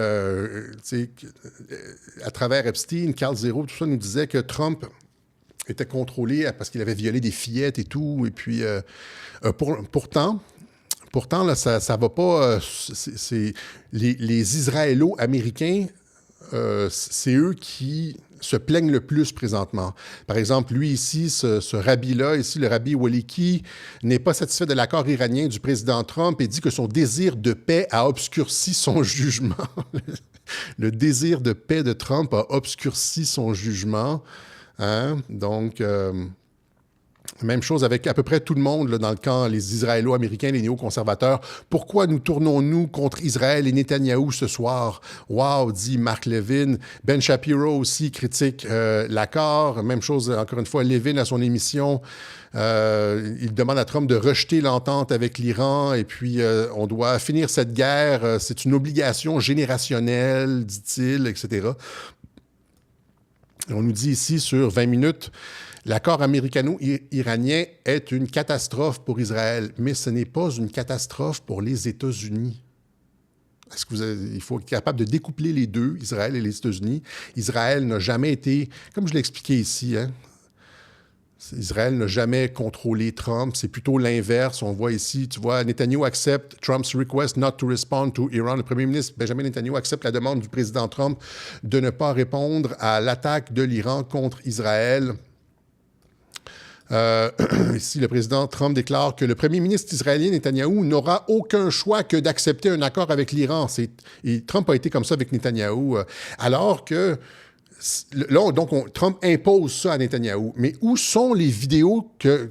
à travers Epstein, Carl Zero, tout ça nous disait que Trump était contrôlé parce qu'il avait violé des fillettes et tout. Et puis, pourtant, là, ça va pas... les Israélo-Américains, c'est eux qui se plaignent le plus présentement. Par exemple, lui ici, ce rabbi-là, ici, le rabbi Waliki, n'est pas satisfait de l'accord iranien du président Trump et dit que son désir de paix a obscurci son jugement. Le désir de paix de Trump a obscurci son jugement. Hein? Donc, même chose avec à peu près tout le monde là, dans le camp, les Israélo-Américains, les néoconservateurs. Pourquoi nous tournons-nous contre Israël et Netanyahou ce soir? Wow, dit Mark Levin. Ben Shapiro aussi critique l'accord. Même chose, encore une fois, Levin à son émission. Il demande à Trump de rejeter l'entente avec l'Iran et puis on doit finir cette guerre. C'est une obligation générationnelle, dit-il, etc. On nous dit ici, sur 20 minutes, l'accord américano-iranien est une catastrophe pour Israël, mais ce n'est pas une catastrophe pour les États-Unis. Il faut être capable de découpler les deux, Israël et les États-Unis. Israël n'a jamais été, comme je l'ai expliqué ici, hein, Israël n'a jamais contrôlé Trump. C'est plutôt l'inverse. On voit ici, tu vois, Netanyahu accepte Trump's request not to respond to Iran. Le premier ministre Benjamin Netanyahu accepte la demande du président Trump de ne pas répondre à l'attaque de l'Iran contre Israël. Ici, le président Trump déclare que le premier ministre israélien Netanyahou n'aura aucun choix que d'accepter un accord avec l'Iran. Et Trump a été comme ça avec Netanyahou. Alors que là, donc, Trump impose ça à Netanyahou. Mais où sont les vidéos que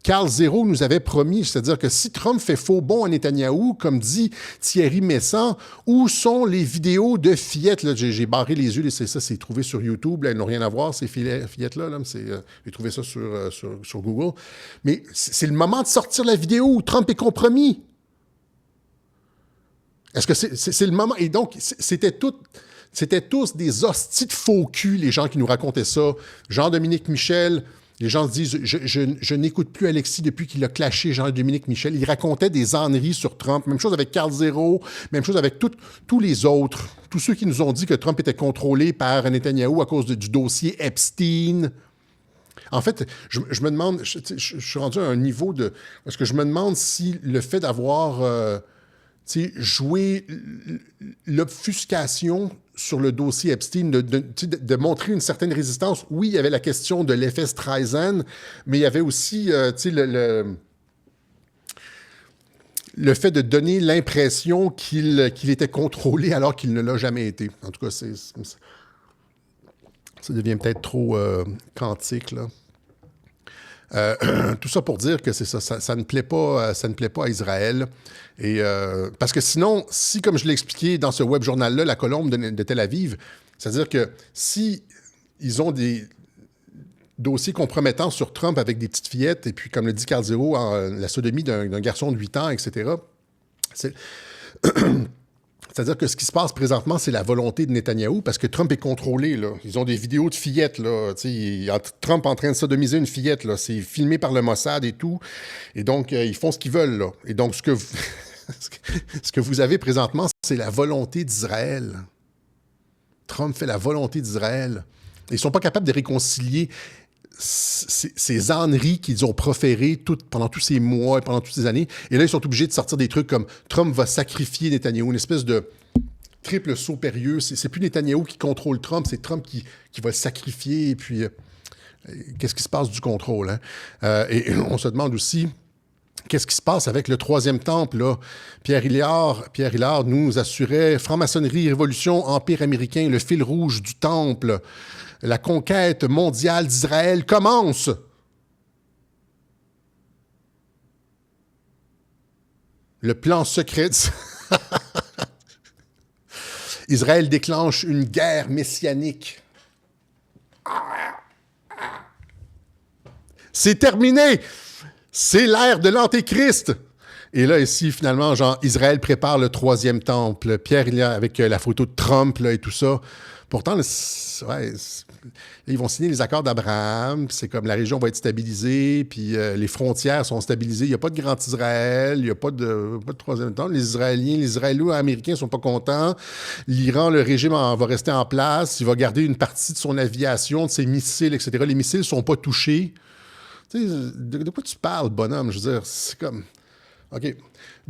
Carl Zero nous avait promis? C'est-à-dire que si Trump fait faux bond à Netanyahou, comme dit Thierry Messant, où sont les vidéos de fillettes? Là, j'ai barré les yeux, c'est trouvé sur YouTube. Là, elles n'ont rien à voir, ces fillettes-là. Là, j'ai trouvé ça sur Google. Mais c'est le moment de sortir la vidéo où Trump est compromis. Est-ce que c'est le moment? Et donc, c'était tous des hosties de faux cul, les gens qui nous racontaient ça. Jean-Dominique Michel. Les gens se disent, je n'écoute plus Alexis depuis qu'il a clashé Jean-Dominique Michel. Il racontait des âneries sur Trump. Même chose avec Carl Zero, même chose avec tous les autres. Tous ceux qui nous ont dit que Trump était contrôlé par Netanyahou à cause du dossier Epstein. En fait, je me demande, je suis rendu à un niveau de... Parce que je me demande si le fait d'avoir joué l'obfuscation sur le dossier Epstein, de montrer une certaine résistance. Oui, il y avait la question de l'effet Streisand, mais il y avait aussi le fait de donner l'impression qu'il était contrôlé alors qu'il ne l'a jamais été. En tout cas, ça devient peut-être trop quantique, là. Tout ça pour dire que c'est ça ne plaît pas à Israël. Et, parce que sinon, si, comme je l'ai expliqué dans ce web journal-là, la colombe de Tel Aviv, c'est-à-dire que si ils ont des dossiers compromettants sur Trump avec des petites fillettes, et puis, comme le dit Carl Zero, la sodomie d'un garçon de 8 ans, etc., c'est-à-dire que ce qui se passe présentement, c'est la volonté de Netanyahou, parce que Trump est contrôlé, là. Ils ont des vidéos de fillettes, là. Trump en train de sodomiser une fillette, là. C'est filmé par le Mossad et tout. Et donc, ils font ce qu'ils veulent, là. Et donc, ce que vous avez présentement, c'est la volonté d'Israël. Trump fait la volonté d'Israël. Ils ne sont pas capables de réconcilier ces âneries qu'ils ont proférées pendant tous ces mois et pendant toutes ces années. Et là, ils sont obligés de sortir des trucs comme Trump va sacrifier Netanyahou, une espèce de triple saut périlleux. C'est plus Netanyahou qui contrôle Trump, c'est Trump qui va le sacrifier. Et puis, qu'est-ce qui se passe du contrôle? Hein? Et on se demande aussi, qu'est-ce qui se passe avec le troisième temple, là? Pierre Hillard nous assurait franc-maçonnerie, révolution, empire américain, le fil rouge du temple. La conquête mondiale d'Israël commence. Le plan secret. Israël déclenche une guerre messianique. C'est terminé. C'est l'ère de l'Antéchrist. Et là, ici, finalement, Israël prépare le troisième temple. Pierre, il y a avec la photo de Trump là, et tout ça. Pourtant, ils vont signer les accords d'Abraham. C'est comme la région va être stabilisée, puis les frontières sont stabilisées. Il n'y a pas de Grand Israël, il n'y a pas de troisième temple. Les Israélo-Américains ne sont pas contents. L'Iran, le régime va rester en place. Il va garder une partie de son aviation, de ses missiles, etc. Les missiles ne sont pas touchés. Tu sais, de quoi tu parles, bonhomme? Je veux dire, c'est comme... OK.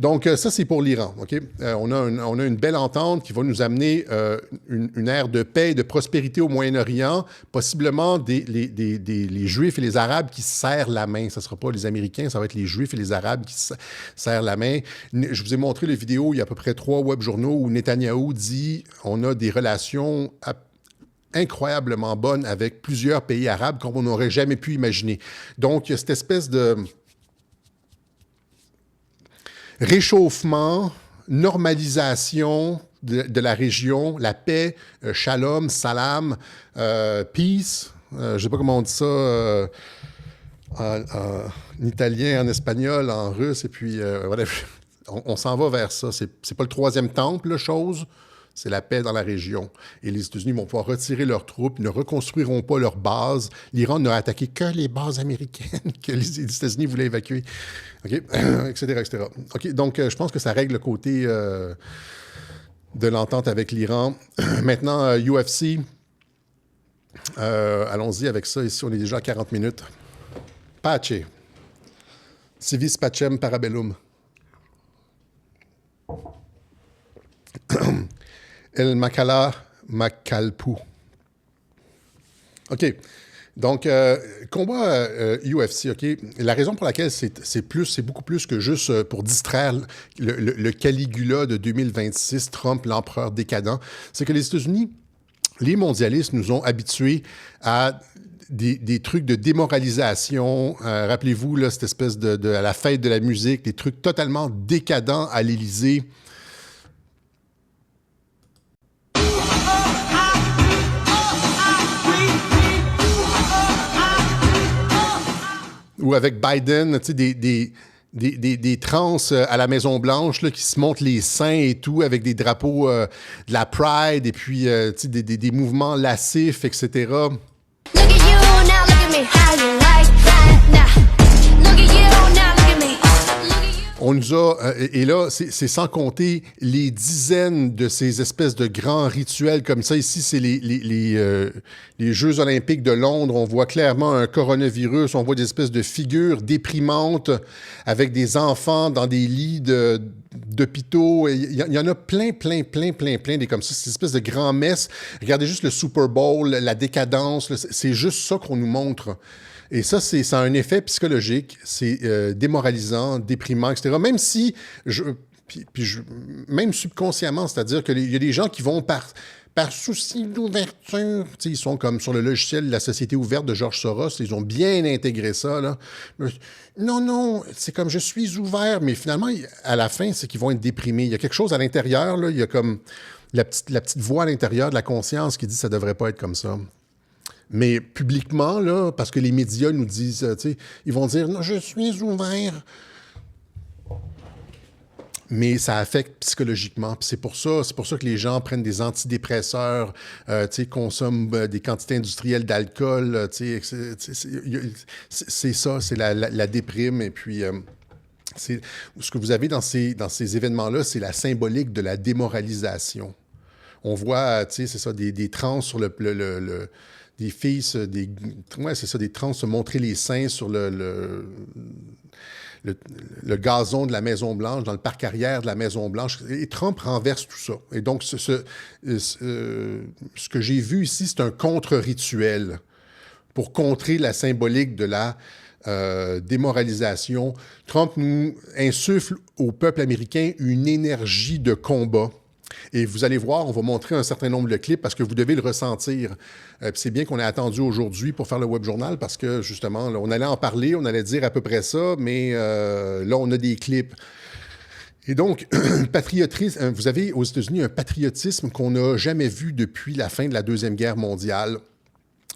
Donc, ça, c'est pour l'Iran. OK? On a une belle entente qui va nous amener une ère de paix et de prospérité au Moyen-Orient, possiblement les Juifs et les Arabes qui se serrent la main. Ça ne sera pas les Américains, ça va être les Juifs et les Arabes qui se serrent la main. Je vous ai montré les vidéos, il y a à peu près 3 web-journaux où Netanyahou dit on a des relations incroyablement bonnes avec plusieurs pays arabes comme on n'aurait jamais pu imaginer. Donc, il y a cette espèce de réchauffement, normalisation de la région, la paix, shalom, salam, peace. Je ne sais pas comment on dit ça en italien, en espagnol, en russe. Et puis, voilà, on s'en va vers ça. C'est pas le troisième temple, la chose. C'est la paix dans la région. Et les États-Unis vont pouvoir retirer leurs troupes, ne reconstruiront pas leurs bases. L'Iran n'a attaqué que les bases américaines que les États-Unis voulaient évacuer. OK? Etc., etc. OK, donc, je pense que ça règle le côté de l'entente avec l'Iran. Maintenant, UFC. Allons-y avec ça. Ici, on est déjà à 40 minutes. Pace. Civis pacem parabellum. El Makala Makalpu. OK. Donc, combat UFC, OK? La raison pour laquelle c'est beaucoup plus que juste pour distraire le Caligula de 2026, Trump, l'empereur décadent, c'est que les États-Unis, les mondialistes nous ont habitués à des trucs de démoralisation. Rappelez-vous, là, cette espèce à la fête de la musique, des trucs totalement décadents à l'Élysée. Ou avec Biden, tu sais, des trans à la Maison-Blanche qui se montrent les seins et tout, avec des drapeaux de la Pride et puis tu sais, des mouvements lascifs, etc. Look at you now, look at me. How you like that? Nah. Look at you now, look at me. Look at you. On nous a, et là, c'est sans compter les dizaines de ces espèces de grands rituels comme ça. Ici, c'est les Jeux olympiques de Londres. On voit clairement un coronavirus. On voit des espèces de figures déprimantes avec des enfants dans des lits d'hôpitaux. Il y en a plein, des comme ça. C'est une espèce de grand-messe. Regardez juste le Super Bowl, la décadence. C'est juste ça qu'on nous montre. Et ça a un effet psychologique, c'est démoralisant, déprimant, etc. Même si, même subconsciemment, c'est-à-dire qu'il y a des gens qui vont par souci d'ouverture, ils sont comme sur le logiciel de la Société ouverte de George Soros, ils ont bien intégré ça, là. Non, c'est comme je suis ouvert, mais finalement, à la fin, c'est qu'ils vont être déprimés. Il y a quelque chose à l'intérieur, là, il y a comme la petite voix à l'intérieur de la conscience qui dit ça devrait pas être comme ça. Mais publiquement, là, parce que les médias nous disent, tu sais, ils vont dire « Non, je suis ouvert ». Mais ça affecte psychologiquement. Puis c'est pour ça que les gens prennent des antidépresseurs, tu sais, consomment des quantités industrielles d'alcool, tu sais, c'est ça, c'est la déprime. Et puis, ce que vous avez dans ces événements-là, c'est la symbolique de la démoralisation. On voit, tu sais, c'est ça, des trans sur des filles, des trans se montrer les seins sur le gazon de la Maison-Blanche, dans le parc arrière de la Maison-Blanche. Et Trump renverse tout ça. Et donc, ce que j'ai vu ici, c'est un contre-rituel pour contrer la symbolique de la démoralisation. Trump nous insuffle au peuple américain une énergie de combat. Et vous allez voir, on va montrer un certain nombre de clips parce que vous devez le ressentir. C'est bien qu'on ait attendu aujourd'hui pour faire le web journal parce que, justement, là, on allait en parler, on allait dire à peu près ça, mais là, on a des clips. Et donc, vous avez aux États-Unis un patriotisme qu'on n'a jamais vu depuis la fin de la Deuxième Guerre mondiale.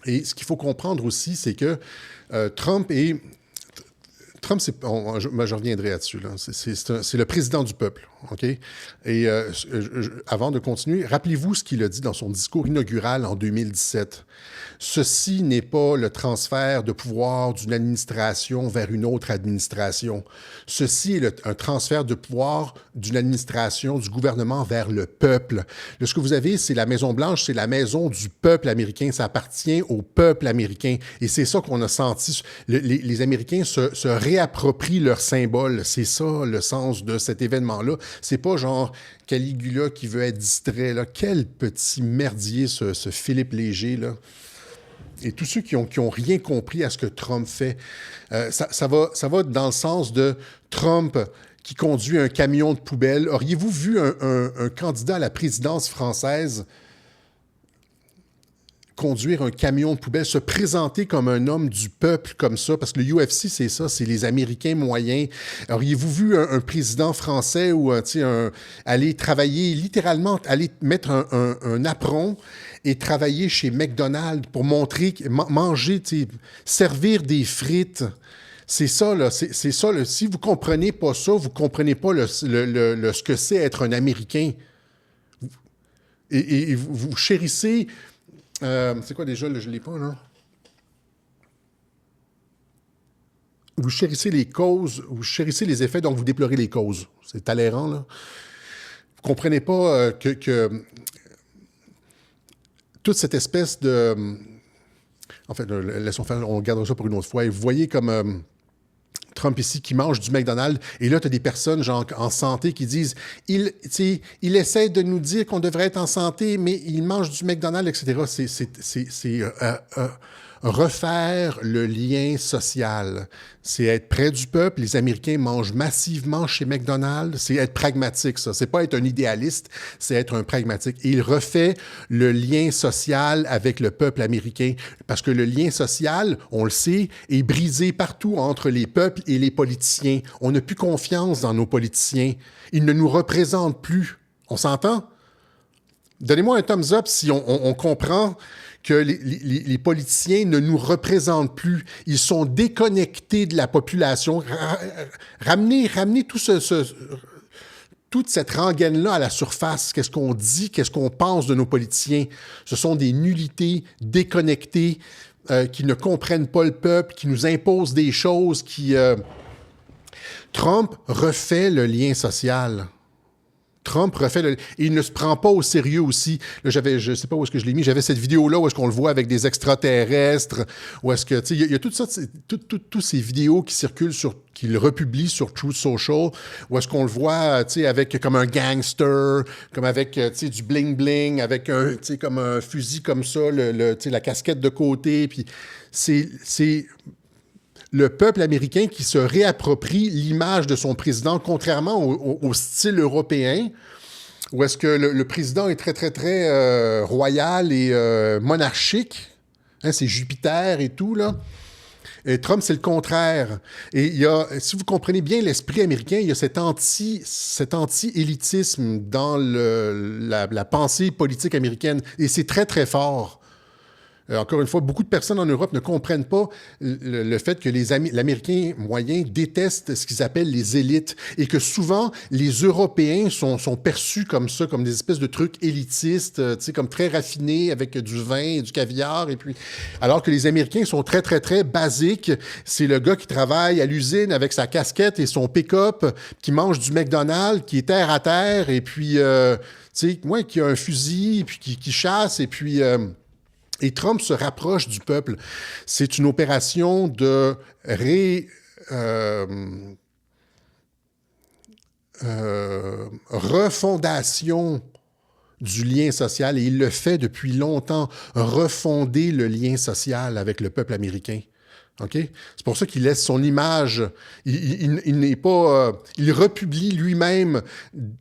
Et ce qu'il faut comprendre aussi, c'est que Trump, je reviendrai là-dessus. Là. C'est le président du peuple, OK? Et avant de continuer, rappelez-vous ce qu'il a dit dans son discours inaugural en 2017. Ceci n'est pas le transfert de pouvoir d'une administration vers une autre administration. Ceci est un transfert de pouvoir d'une administration, du gouvernement vers le peuple. Là, ce que vous avez, c'est la Maison-Blanche, c'est la maison du peuple américain. Ça appartient au peuple américain. Et c'est ça qu'on a senti. Les Américains se réapproprient leur symbole. C'est ça le sens de cet événement-là. C'est pas genre Caligula qui veut être distrait. Là. Quel petit merdier ce Philippe Léger, là. Et tous ceux qui ont rien compris à ce que Trump fait, ça va dans le sens de Trump qui conduit un camion de poubelle. Auriez-vous vu un candidat à la présidence française conduire un camion de poubelle, se présenter comme un homme du peuple comme ça, parce que le UFC, c'est ça, c'est les Américains moyens. Auriez-vous vu un président français ou aller travailler, littéralement, aller mettre un apron et travailler chez McDonald's pour montrer, manger, servir des frites. C'est ça, là. C'est ça, là. Si vous comprenez pas ça, vous comprenez pas ce que c'est être un Américain. Et vous chérissez... c'est quoi déjà, là, je ne l'ai pas, là? Vous chérissez les causes, vous chérissez les effets, donc vous déplorez les causes. C'est tolérant, là. Vous ne comprenez pas que toute cette espèce de... En fait, laissons faire, on gardera ça pour une autre fois. Et vous voyez comme... Trump ici qui mange du McDonald's, et là, tu as des personnes genre en santé qui disent il essaie de nous dire qu'on devrait être en santé, mais il mange du McDonald's, etc. refaire le lien social. C'est être près du peuple. Les Américains mangent massivement chez McDonald's. C'est être pragmatique, ça. C'est pas être un idéaliste, c'est être un pragmatique. Et il refait le lien social avec le peuple américain. Parce que le lien social, on le sait, est brisé partout entre les peuples et les politiciens. On n'a plus confiance dans nos politiciens. Ils ne nous représentent plus. On s'entend? Donnez-moi un thumbs up si on comprend que les politiciens ne nous représentent plus. Ils sont déconnectés de la population. Ramenez toute cette rengaine-là à la surface. Qu'est-ce qu'on dit, qu'est-ce qu'on pense de nos politiciens? Ce sont des nullités déconnectées qui ne comprennent pas le peuple, qui nous imposent des choses, Trump refait le lien social. Trump refait le... Et il ne se prend pas au sérieux aussi. Là, je ne sais pas où est-ce que je l'ai mis, j'avais cette vidéo-là où est-ce qu'on le voit avec des extraterrestres, où est-ce que, tu sais, il y a tout ça, toutes ces vidéos qui circulent qu'il republie sur Truth Social, où est-ce qu'on le voit, tu sais, avec comme un gangster, comme avec, tu sais, du bling-bling, avec tu sais, comme un fusil comme ça, tu sais, la casquette de côté, puis c'est le peuple américain qui se réapproprie l'image de son président, contrairement au style européen, où est-ce que le président est très, très, très royal et monarchique. Hein, c'est Jupiter et tout, là. Et Trump, c'est le contraire. Et si vous comprenez bien l'esprit américain, il y a cet anti-élitisme dans la pensée politique américaine. Et c'est très, très fort. Encore une fois, beaucoup de personnes en Europe ne comprennent pas le fait que l'Américain moyen déteste ce qu'ils appellent les élites et que souvent, les Européens sont perçus comme ça, comme des espèces de trucs élitistes, tu sais, comme très raffinés avec du vin et du caviar. Et puis, alors que les Américains sont très, très, très basiques. C'est le gars qui travaille à l'usine avec sa casquette et son pick-up, qui mange du McDonald's, qui est terre à terre et puis, tu sais, ouais, qui a un fusil, puis qui chasse et puis... Et Trump se rapproche du peuple. C'est une opération de refondation du lien social. Et il le fait depuis longtemps, refonder le lien social avec le peuple américain. Okay? C'est pour ça qu'il laisse son image. Il n'est pas... il republie lui-même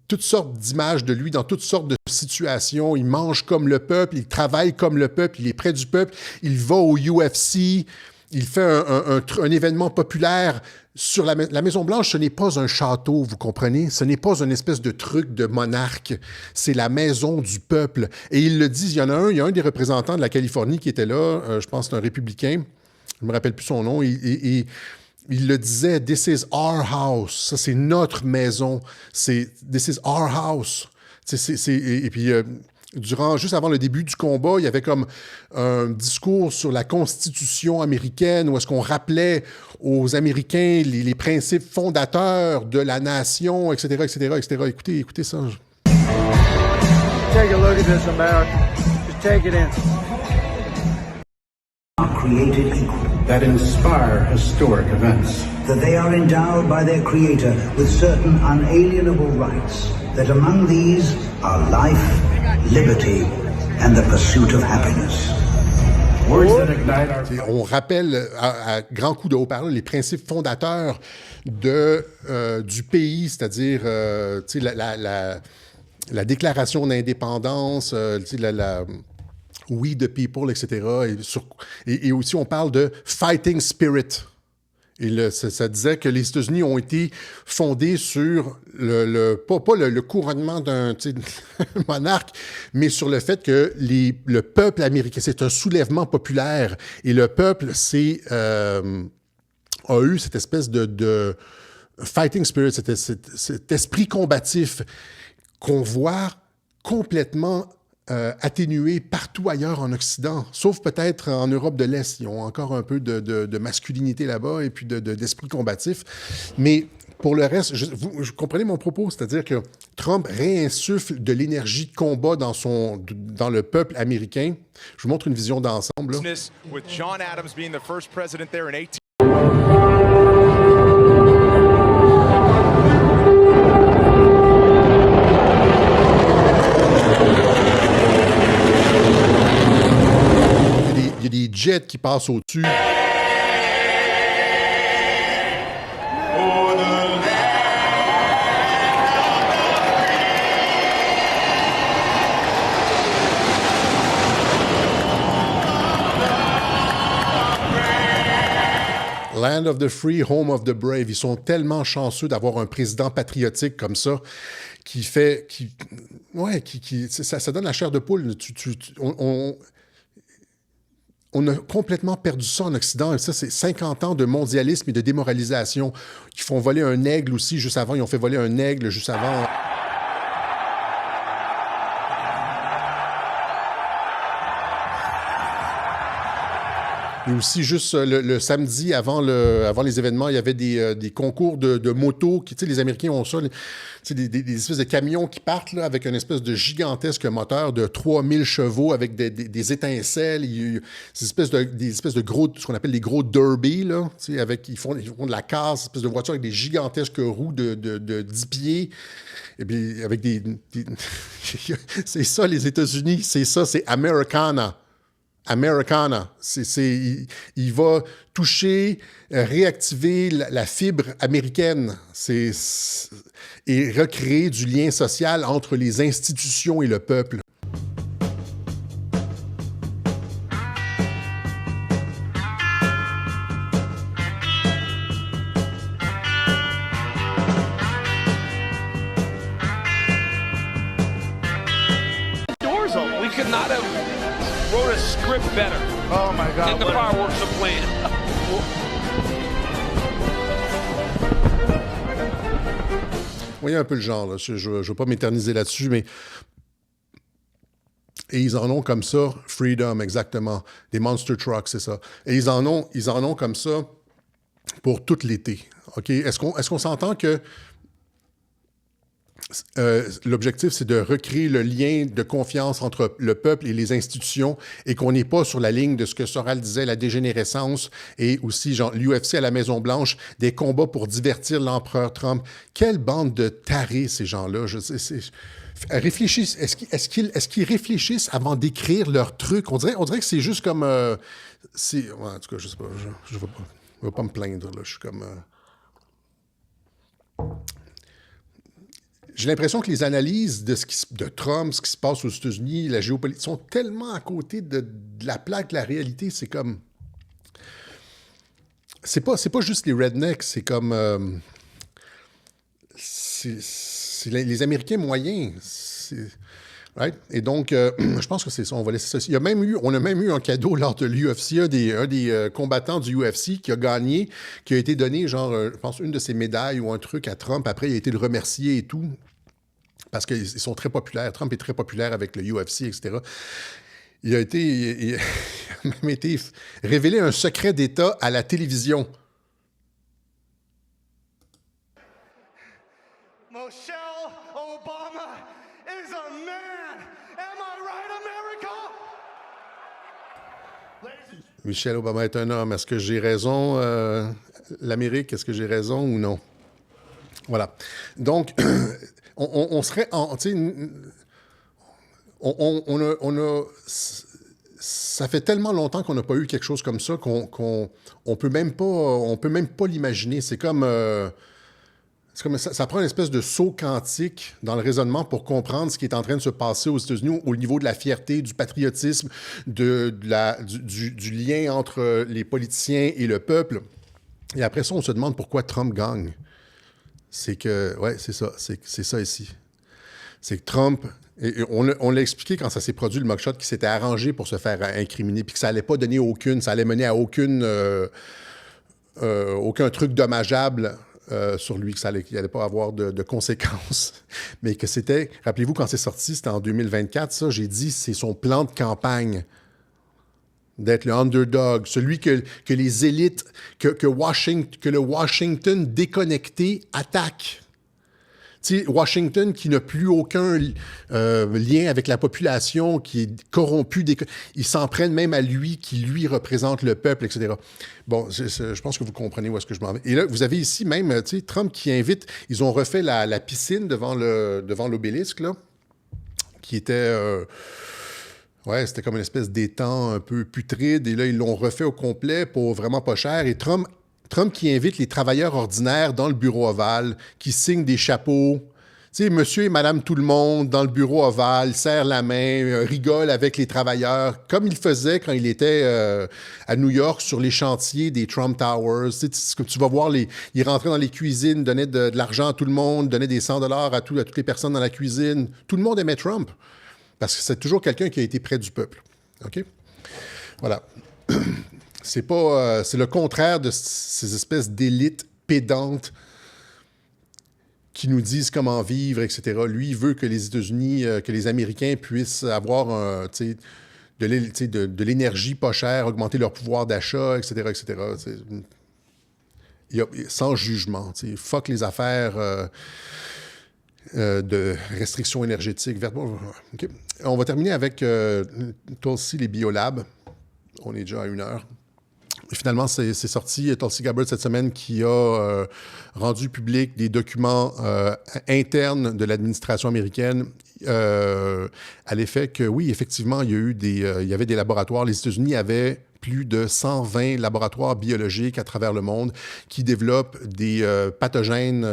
toutes sortes d'images de lui dans toutes sortes de situations. Il mange comme le peuple, il travaille comme le peuple, il est près du peuple, il va au UFC, il fait un événement populaire. Sur la Maison-Blanche, ce n'est pas un château, vous comprenez? Ce n'est pas une espèce de truc de monarque. C'est la maison du peuple. Et il le dit, il y a un des représentants de la Californie qui était là, je pense que c'est un républicain, je ne me rappelle plus son nom, et il le disait, « This is our house ». Ça, c'est notre maison. This is our house. Et puis, juste avant le début du combat, il y avait comme un discours sur la Constitution américaine où est-ce qu'on rappelait aux Américains les principes fondateurs de la nation, etc., etc., etc. Écoutez ça. Take a look at this, America. Just take it in. Are created equal, that inspire historic events, that they are endowed by their creator with certain unalienable rights, that among these are life, liberty, and the pursuit of happiness. On rappelle à grands coups de haut-parleur les principes fondateurs du pays, c'est-à-dire la déclaration d'indépendance, We the people, etc. Et aussi, on parle de fighting spirit. Et ça disait que les États-Unis ont été fondés sur pas le couronnement d'un monarque, mais sur le fait que le peuple américain, c'est un soulèvement populaire. Et le peuple a eu cette espèce de fighting spirit, cet esprit combatif qu'on voit complètement atténué partout ailleurs en Occident, sauf peut-être en Europe de l'Est. Ils ont encore un peu de masculinité là-bas et puis d'esprit combatif. Mais pour le reste, vous comprenez mon propos, c'est-à-dire que Trump réinsuffle de l'énergie de combat dans le peuple américain. Je vous montre une vision d'ensemble. With John Adams being the first president there in 18... jets qui passent au-dessus. Land of the free, home of the brave. Ils sont tellement chanceux d'avoir un président patriotique comme ça ça donne la chair de poule. On a complètement perdu ça en Occident. Et ça, c'est 50 ans de mondialisme et de démoralisation. Ils font voler un aigle aussi juste avant. Ils ont fait voler un aigle juste avant. Et aussi, juste le samedi, avant les événements, il y avait des concours de motos. Les Américains ont ça, des espèces de camions qui partent là, avec une espèce de gigantesque moteur de 3000 chevaux avec des étincelles. Des espèces de gros, ce qu'on appelle des gros derby. Là, ils font de la casse, une espèce de voiture avec des gigantesques roues de 10 pieds. Et puis, avec c'est ça, les États-Unis. C'est ça, c'est Americana. Americana. Il va toucher, réactiver la fibre américaine et recréer du lien social entre les institutions et le peuple. We could not have wrote a script better. Oh my God. And the fireworks are playing. Vous voyez un peu le genre, là. Je ne veux pas m'éterniser là-dessus, mais... Et ils en ont comme ça, Freedom, exactement. Des monster trucks, c'est ça. Et ils en ont comme ça pour tout l'été. OK? Est-ce qu'on s'entend que l'objectif, c'est de recréer le lien de confiance entre le peuple et les institutions et qu'on n'est pas sur la ligne de ce que Soral disait, la dégénérescence et aussi genre l'UFC à la Maison-Blanche, des combats pour divertir l'empereur Trump. Quelle bande de tarés, ces gens-là. Réfléchissent. Est-ce qu'ils réfléchissent avant d'écrire leur truc? On dirait que c'est juste comme... en tout cas, je sais pas. Je ne vais pas me plaindre. Là. Je suis comme... J'ai l'impression que les analyses de Trump, ce qui se passe aux États-Unis, la géopolitique, sont tellement à côté de la plaque de la réalité. C'est comme... C'est pas juste les rednecks, c'est comme... c'est les Américains moyens. Right? Et donc, je pense que c'est ça. On va laisser ça. On a même eu un cadeau lors de l'UFC, un des combattants du UFC qui a gagné, qui a été donné, genre, je pense, une de ses médailles ou un truc à Trump. Après, il a été le remercier et tout. Parce qu'ils sont très populaires. Trump est très populaire avec le UFC, etc. Il a même été révélé un secret d'État à la télévision. Michelle Obama is a man. Am I right, America? Michelle Obama est un homme. Est-ce que j'ai raison, l'Amérique? Est-ce que j'ai raison ou non? Voilà. Donc, on serait en... Ça fait tellement longtemps qu'on n'a pas eu quelque chose comme ça qu'on peut même pas l'imaginer. C'est comme ça prend une espèce de saut quantique dans le raisonnement pour comprendre ce qui est en train de se passer aux États-Unis au niveau de la fierté, du patriotisme, du lien entre les politiciens et le peuple. Et après ça, on se demande pourquoi Trump gagne. C'est que, ouais, c'est ça. C'est ça ici. C'est que Trump... Et on l'a expliqué quand ça s'est produit, le mugshot, qui s'était arrangé pour se faire incriminer, puis que ça allait pas donner ça allait mener à aucun truc dommageable sur lui, qu'il n'allait pas avoir de conséquences. Mais que c'était, rappelez-vous, quand c'est sorti, c'était en 2024, ça, j'ai dit, c'est son plan de campagne d'être le underdog, celui que les élites, que le Washington déconnecté attaque. Tu sais, Washington qui n'a plus aucun lien avec la population, qui est corrompu, ils s'en prennent même à lui, qui lui représente le peuple, etc. Bon, je pense que vous comprenez où est-ce que je m'en vais. Et là, vous avez ici même, tu sais, Trump qui invite, ils ont refait la piscine devant l'obélisque, là, qui était... Ouais, c'était comme une espèce d'étang un peu putride. Et là, ils l'ont refait au complet pour vraiment pas cher. Et Trump qui invite les travailleurs ordinaires dans le bureau ovale, qui signent des chapeaux. Tu sais, monsieur et madame tout le monde dans le bureau ovale, serre la main, rigole avec les travailleurs, comme il faisait quand il était à New York sur les chantiers des Trump Towers. Tu vas voir, il rentrait dans les cuisines, donnait de l'argent à tout le monde, donnait des $100 à toutes les personnes dans la cuisine. Tout le monde aimait Trump, parce que c'est toujours quelqu'un qui a été près du peuple. OK? Voilà. C'est le contraire de ces espèces d'élites pédantes qui nous disent comment vivre, etc. Lui, il veut que les États-Unis, que les Américains puissent avoir de l'énergie pas chère, augmenter leur pouvoir d'achat, etc., etc. Sans jugement. Fuck les affaires de restrictions énergétiques. Okay. On va terminer avec Tulsi, les biolabs. On est déjà à 1 heure. Finalement, c'est sorti, Tulsi Gabbard, cette semaine, qui a rendu public des documents internes de l'administration américaine à l'effet que, oui, effectivement, il y avait des laboratoires. Les États-Unis avaient plus de 120 laboratoires biologiques à travers le monde qui développent des pathogènes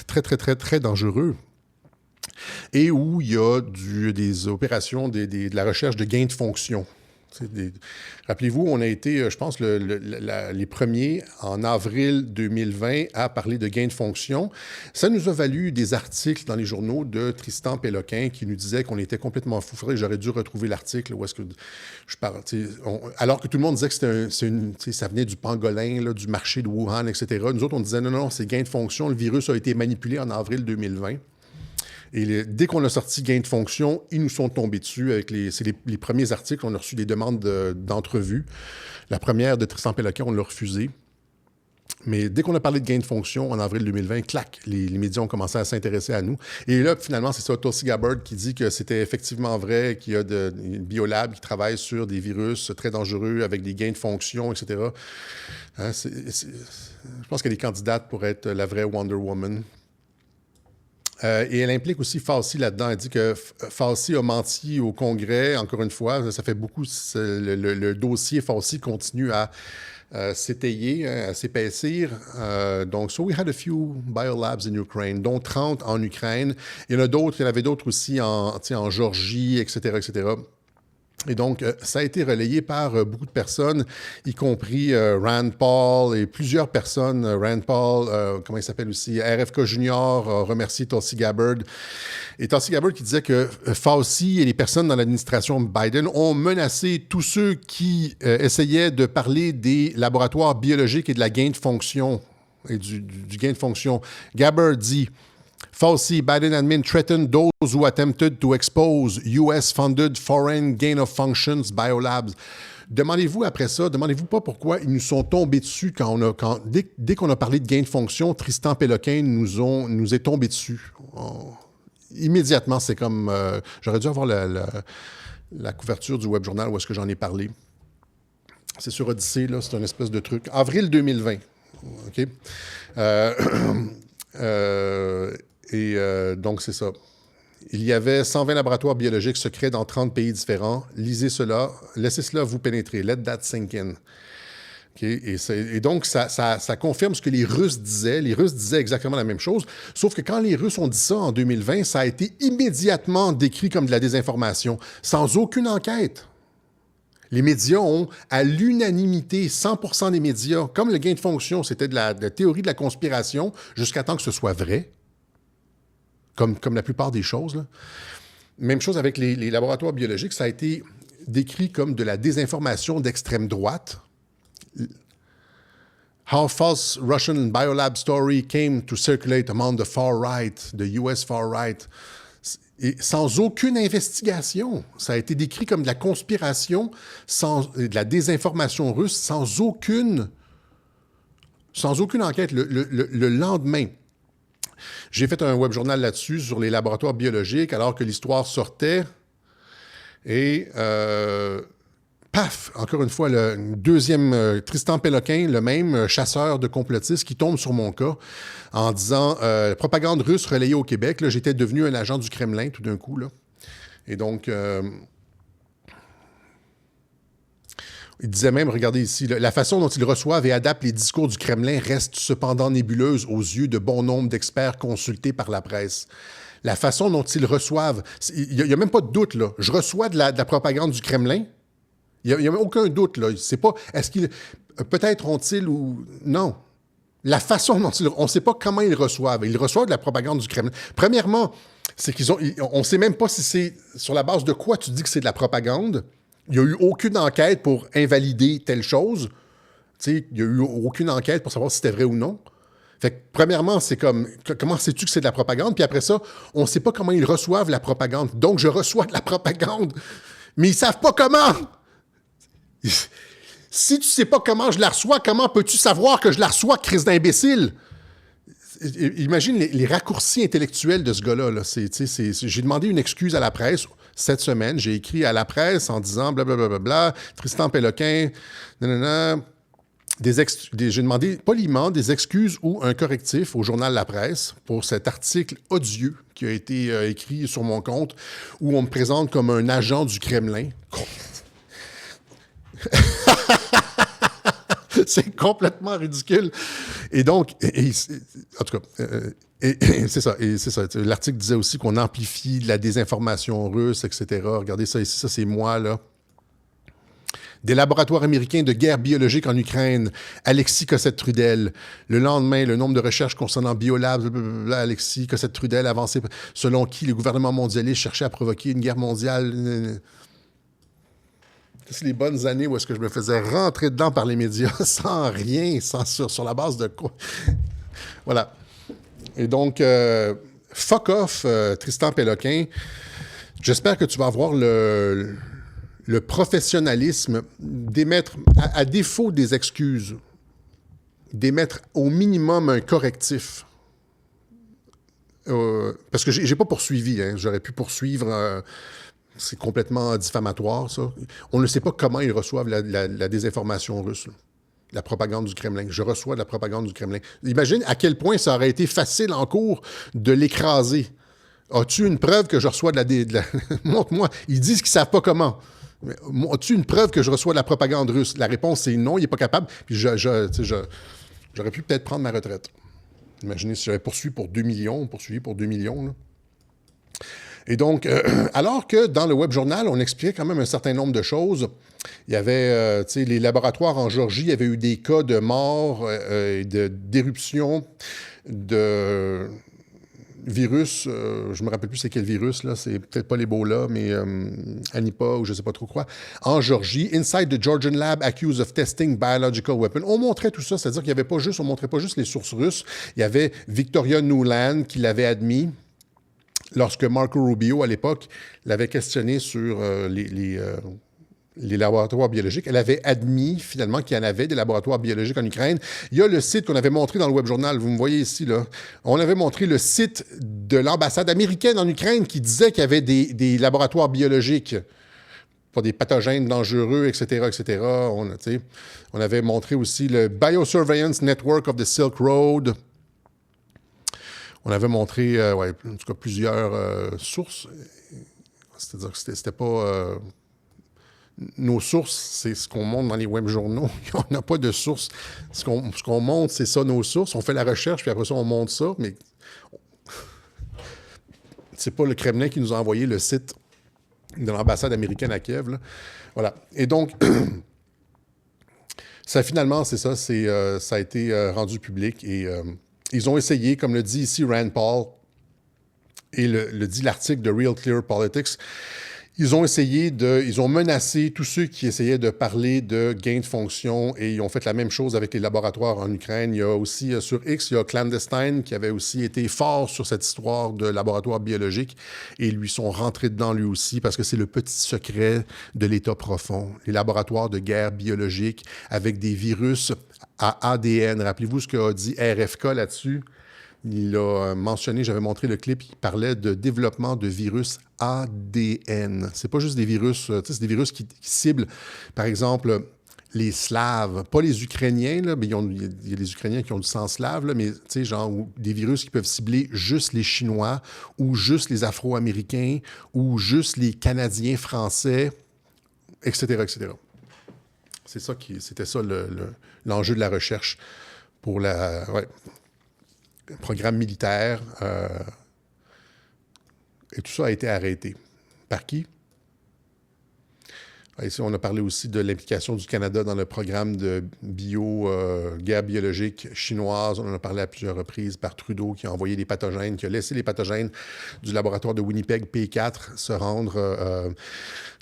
très, très, très, très dangereux. Et où il y a des opérations, de la recherche de gains de fonction. Rappelez-vous, on a été, je pense, les premiers en avril 2020 à parler de gains de fonction. Ça nous a valu des articles dans les journaux de Tristan Péloquin qui nous disait qu'on était complètement fous. J'aurais dû retrouver l'article où est-ce que je parle. Alors que tout le monde disait que ça venait du pangolin, là, du marché de Wuhan, etc. Nous autres, on disait non, c'est gains de fonction. Le virus a été manipulé en avril 2020. Et dès qu'on a sorti gain de fonction, ils nous sont tombés dessus. C'est les premiers articles. On a reçu des demandes d'entrevue. La première de Tristan Péloquin, on l'a refusée. Mais dès qu'on a parlé de gain de fonction en avril 2020, clac, les médias ont commencé à s'intéresser à nous. Et là, finalement, c'est ça, Tulsi Gabbard qui dit que c'était effectivement vrai, qu'il y a des biolabs qui travaillent sur des virus très dangereux avec des gains de fonction, etc. Hein, je pense qu'elle est candidate pour être la vraie Wonder Woman. Et elle implique aussi Fauci là-dedans. Elle dit que Fauci a menti au Congrès, encore une fois. Ça fait beaucoup. Le dossier Fauci continue à s'étayer, à s'épaissir. So we had a few biolabs in Ukraine, dont 30 en Ukraine. Il y en avait d'autres aussi en Géorgie, etc., etc. Et donc, ça a été relayé par beaucoup de personnes, y compris Rand Paul et plusieurs personnes. Rand Paul, comment il s'appelle aussi, RFK Junior, a remercié Tulsi Gabbard. Et Tulsi Gabbard qui disait que Fauci et les personnes dans l'administration Biden ont menacé tous ceux qui essayaient de parler des laboratoires biologiques et de la gain de fonction, et du gain de fonction. Gabbard dit... Fauci, Biden admin threatened those who attempted to expose US-funded foreign gain of functions biolabs. Demandez-vous pas pourquoi ils nous sont tombés dessus dès qu'on a parlé de gain de fonction, Tristan Péloquin nous est tombé dessus. Immédiatement, c'est comme... j'aurais dû avoir la couverture du web journal où est-ce que j'en ai parlé. C'est sur Odyssée, là, c'est un espèce de truc. Avril 2020, OK? Donc, c'est ça. Il y avait 120 laboratoires biologiques secrets dans 30 pays différents. Lisez cela. Laissez cela vous pénétrer. Let that sink in. Okay? Et donc, ça confirme ce que les Russes disaient. Les Russes disaient exactement la même chose. Sauf que quand les Russes ont dit ça en 2020, ça a été immédiatement décrit comme de la désinformation, sans aucune enquête. Les médias ont, à l'unanimité, 100% des médias, comme le gain de fonction, c'était de la théorie de la conspiration, jusqu'à temps que ce soit vrai, comme la plupart des choses. Là. Même chose avec les laboratoires biologiques, ça a été décrit comme de la désinformation d'extrême droite. How false Russian biolab story came to circulate among the far right, the US far right. Et sans aucune investigation. Ça a été décrit comme de la conspiration, de la désinformation russe, sans aucune enquête. Le lendemain, j'ai fait un web journal là-dessus sur les laboratoires biologiques alors que l'histoire sortait. Et paf, encore une fois, le deuxième, Tristan Péloquin, le même chasseur de complotistes qui tombe sur mon cas en disant propagande russe relayée au Québec. Là, j'étais devenu un agent du Kremlin tout d'un coup. Là. Et donc, Il disait même, regardez ici, la façon dont ils reçoivent et adaptent les discours du Kremlin reste cependant nébuleuse aux yeux de bon nombre d'experts consultés par la presse. La façon dont ils reçoivent, il n'y a même pas de doute, là. Je reçois de la propagande du Kremlin. Il n'y a aucun doute, là. C'est pas, est-ce qu'ils, peut-être ont-ils ou, non. La façon dont on ne sait pas comment ils reçoivent. Ils reçoivent de la propagande du Kremlin. Premièrement, c'est on ne sait même pas si c'est sur la base de quoi tu dis que c'est de la propagande. Il n'y a eu aucune enquête pour invalider telle chose. Tu sais, il n'y a eu aucune enquête pour savoir si c'était vrai ou non. Fait que, premièrement, c'est comme, comment sais-tu que c'est de la propagande? Puis après ça, on ne sait pas comment ils reçoivent la propagande. Donc, je reçois de la propagande. Mais ils ne savent pas comment. Si tu ne sais pas comment je la reçois, comment peux-tu savoir que je la reçois, crise d'imbécile? Imagine les raccourcis intellectuels de ce gars-là. Là. J'ai demandé une excuse à la presse cette semaine. J'ai écrit à la presse en disant blablabla, Tristan Péloquin, nanana. J'ai demandé poliment des excuses ou un correctif au journal La Presse pour cet article odieux qui a été écrit sur mon compte où on me présente comme un agent du Kremlin. C'est complètement ridicule. Et donc, en tout cas, c'est ça. Et c'est ça. L'article disait aussi qu'on amplifie la désinformation russe, etc. Regardez ça ici, ça c'est moi, là. Des laboratoires américains de guerre biologique en Ukraine. Alexis Cossette-Trudel. Le lendemain, le nombre de recherches concernant Biolab, blablabla, Alexis Cossette-Trudel avancé selon qui le gouvernement mondialiste cherchait à provoquer une guerre mondiale. C'est les bonnes années où est-ce que je me faisais rentrer dedans par les médias sans rien, sur la base de quoi. Voilà. Et donc, fuck off, Tristan Péloquin. J'espère que tu vas avoir le professionnalisme d'émettre, à défaut des excuses, d'émettre au minimum un correctif. Parce que j'ai pas poursuivi, hein. J'aurais pu poursuivre... c'est complètement diffamatoire, ça. On ne sait pas comment ils reçoivent la désinformation russe, là. La propagande du Kremlin. Je reçois de la propagande du Kremlin. Imagine à quel point ça aurait été facile en cours de l'écraser. As-tu une preuve que je reçois de la... Montre-moi. Ils disent qu'ils ne savent pas comment. Mais, as-tu une preuve que je reçois de la propagande russe? La réponse, c'est non, il n'est pas capable. Puis j'aurais pu peut-être prendre ma retraite. Imaginez si j'avais poursuivi pour 2 millions, là. Et donc, alors que dans le Web Journal, on expliquait quand même un certain nombre de choses. Il y avait, les laboratoires en Géorgie, il y avait eu des cas de mort, d'éruption, de virus. Je me rappelle plus c'est quel virus, là. C'est peut-être pas l'Ebola, mais Anipa ou je sais pas trop quoi. En Géorgie, Inside the Georgian Lab accused of testing biological weapons. On montrait tout ça, c'est-à-dire qu'il y avait pas juste, on montrait pas juste les sources russes. Il y avait Victoria Nuland qui l'avait admis. Lorsque Marco Rubio, à l'époque, l'avait questionné sur les laboratoires biologiques, elle avait admis finalement qu'il y en avait des laboratoires biologiques en Ukraine. Il y a le site qu'on avait montré dans le Web Journal, vous me voyez ici, là. On avait montré le site de l'ambassade américaine en Ukraine qui disait qu'il y avait des laboratoires biologiques pour des pathogènes dangereux, etc., etc. On avait montré aussi le Biosurveillance Network of the Silk Road. On avait montré, en tout cas, plusieurs sources. C'est-à-dire que c'était pas... nos sources, c'est ce qu'on montre dans les web journaux. On n'a pas de sources. Ce qu'on montre, c'est ça, nos sources. On fait la recherche, puis après ça, on montre ça, mais c'est pas le Kremlin qui nous a envoyé le site de l'ambassade américaine à Kiev, là. Voilà. Et donc, ça, finalement, c'est ça. Ça a été rendu public et... ils ont essayé, comme le dit ici Rand Paul, et le dit l'article de Real Clear Politics, ils ont menacé tous ceux qui essayaient de parler de gain de fonction et ils ont fait la même chose avec les laboratoires en Ukraine. Il y a aussi sur X, il y a Clandestine qui avait aussi été fort sur cette histoire de laboratoire biologique et ils lui sont rentrés dedans lui aussi parce que c'est le petit secret de l'État profond. Les laboratoires de guerre biologique avec des virus à ADN. Rappelez-vous ce qu'a dit RFK là-dessus. Il a mentionné, j'avais montré le clip, il parlait de développement de virus ADN. C'est pas juste des virus, c'est des virus qui ciblent, par exemple, les Slaves, pas les Ukrainiens, là, mais il y a des Ukrainiens qui ont du sang slave, là, mais genre des virus qui peuvent cibler juste les Chinois ou juste les Afro-Américains ou juste les Canadiens français, etc., etc. C'était ça l'enjeu de la recherche pour le programme militaire. Et tout ça a été arrêté. Par qui? Ici, on a parlé aussi de l'implication du Canada dans le programme de guerre biologique chinoise. On en a parlé à plusieurs reprises par Trudeau, qui a envoyé des pathogènes, qui a laissé les pathogènes du laboratoire de Winnipeg P4 se rendre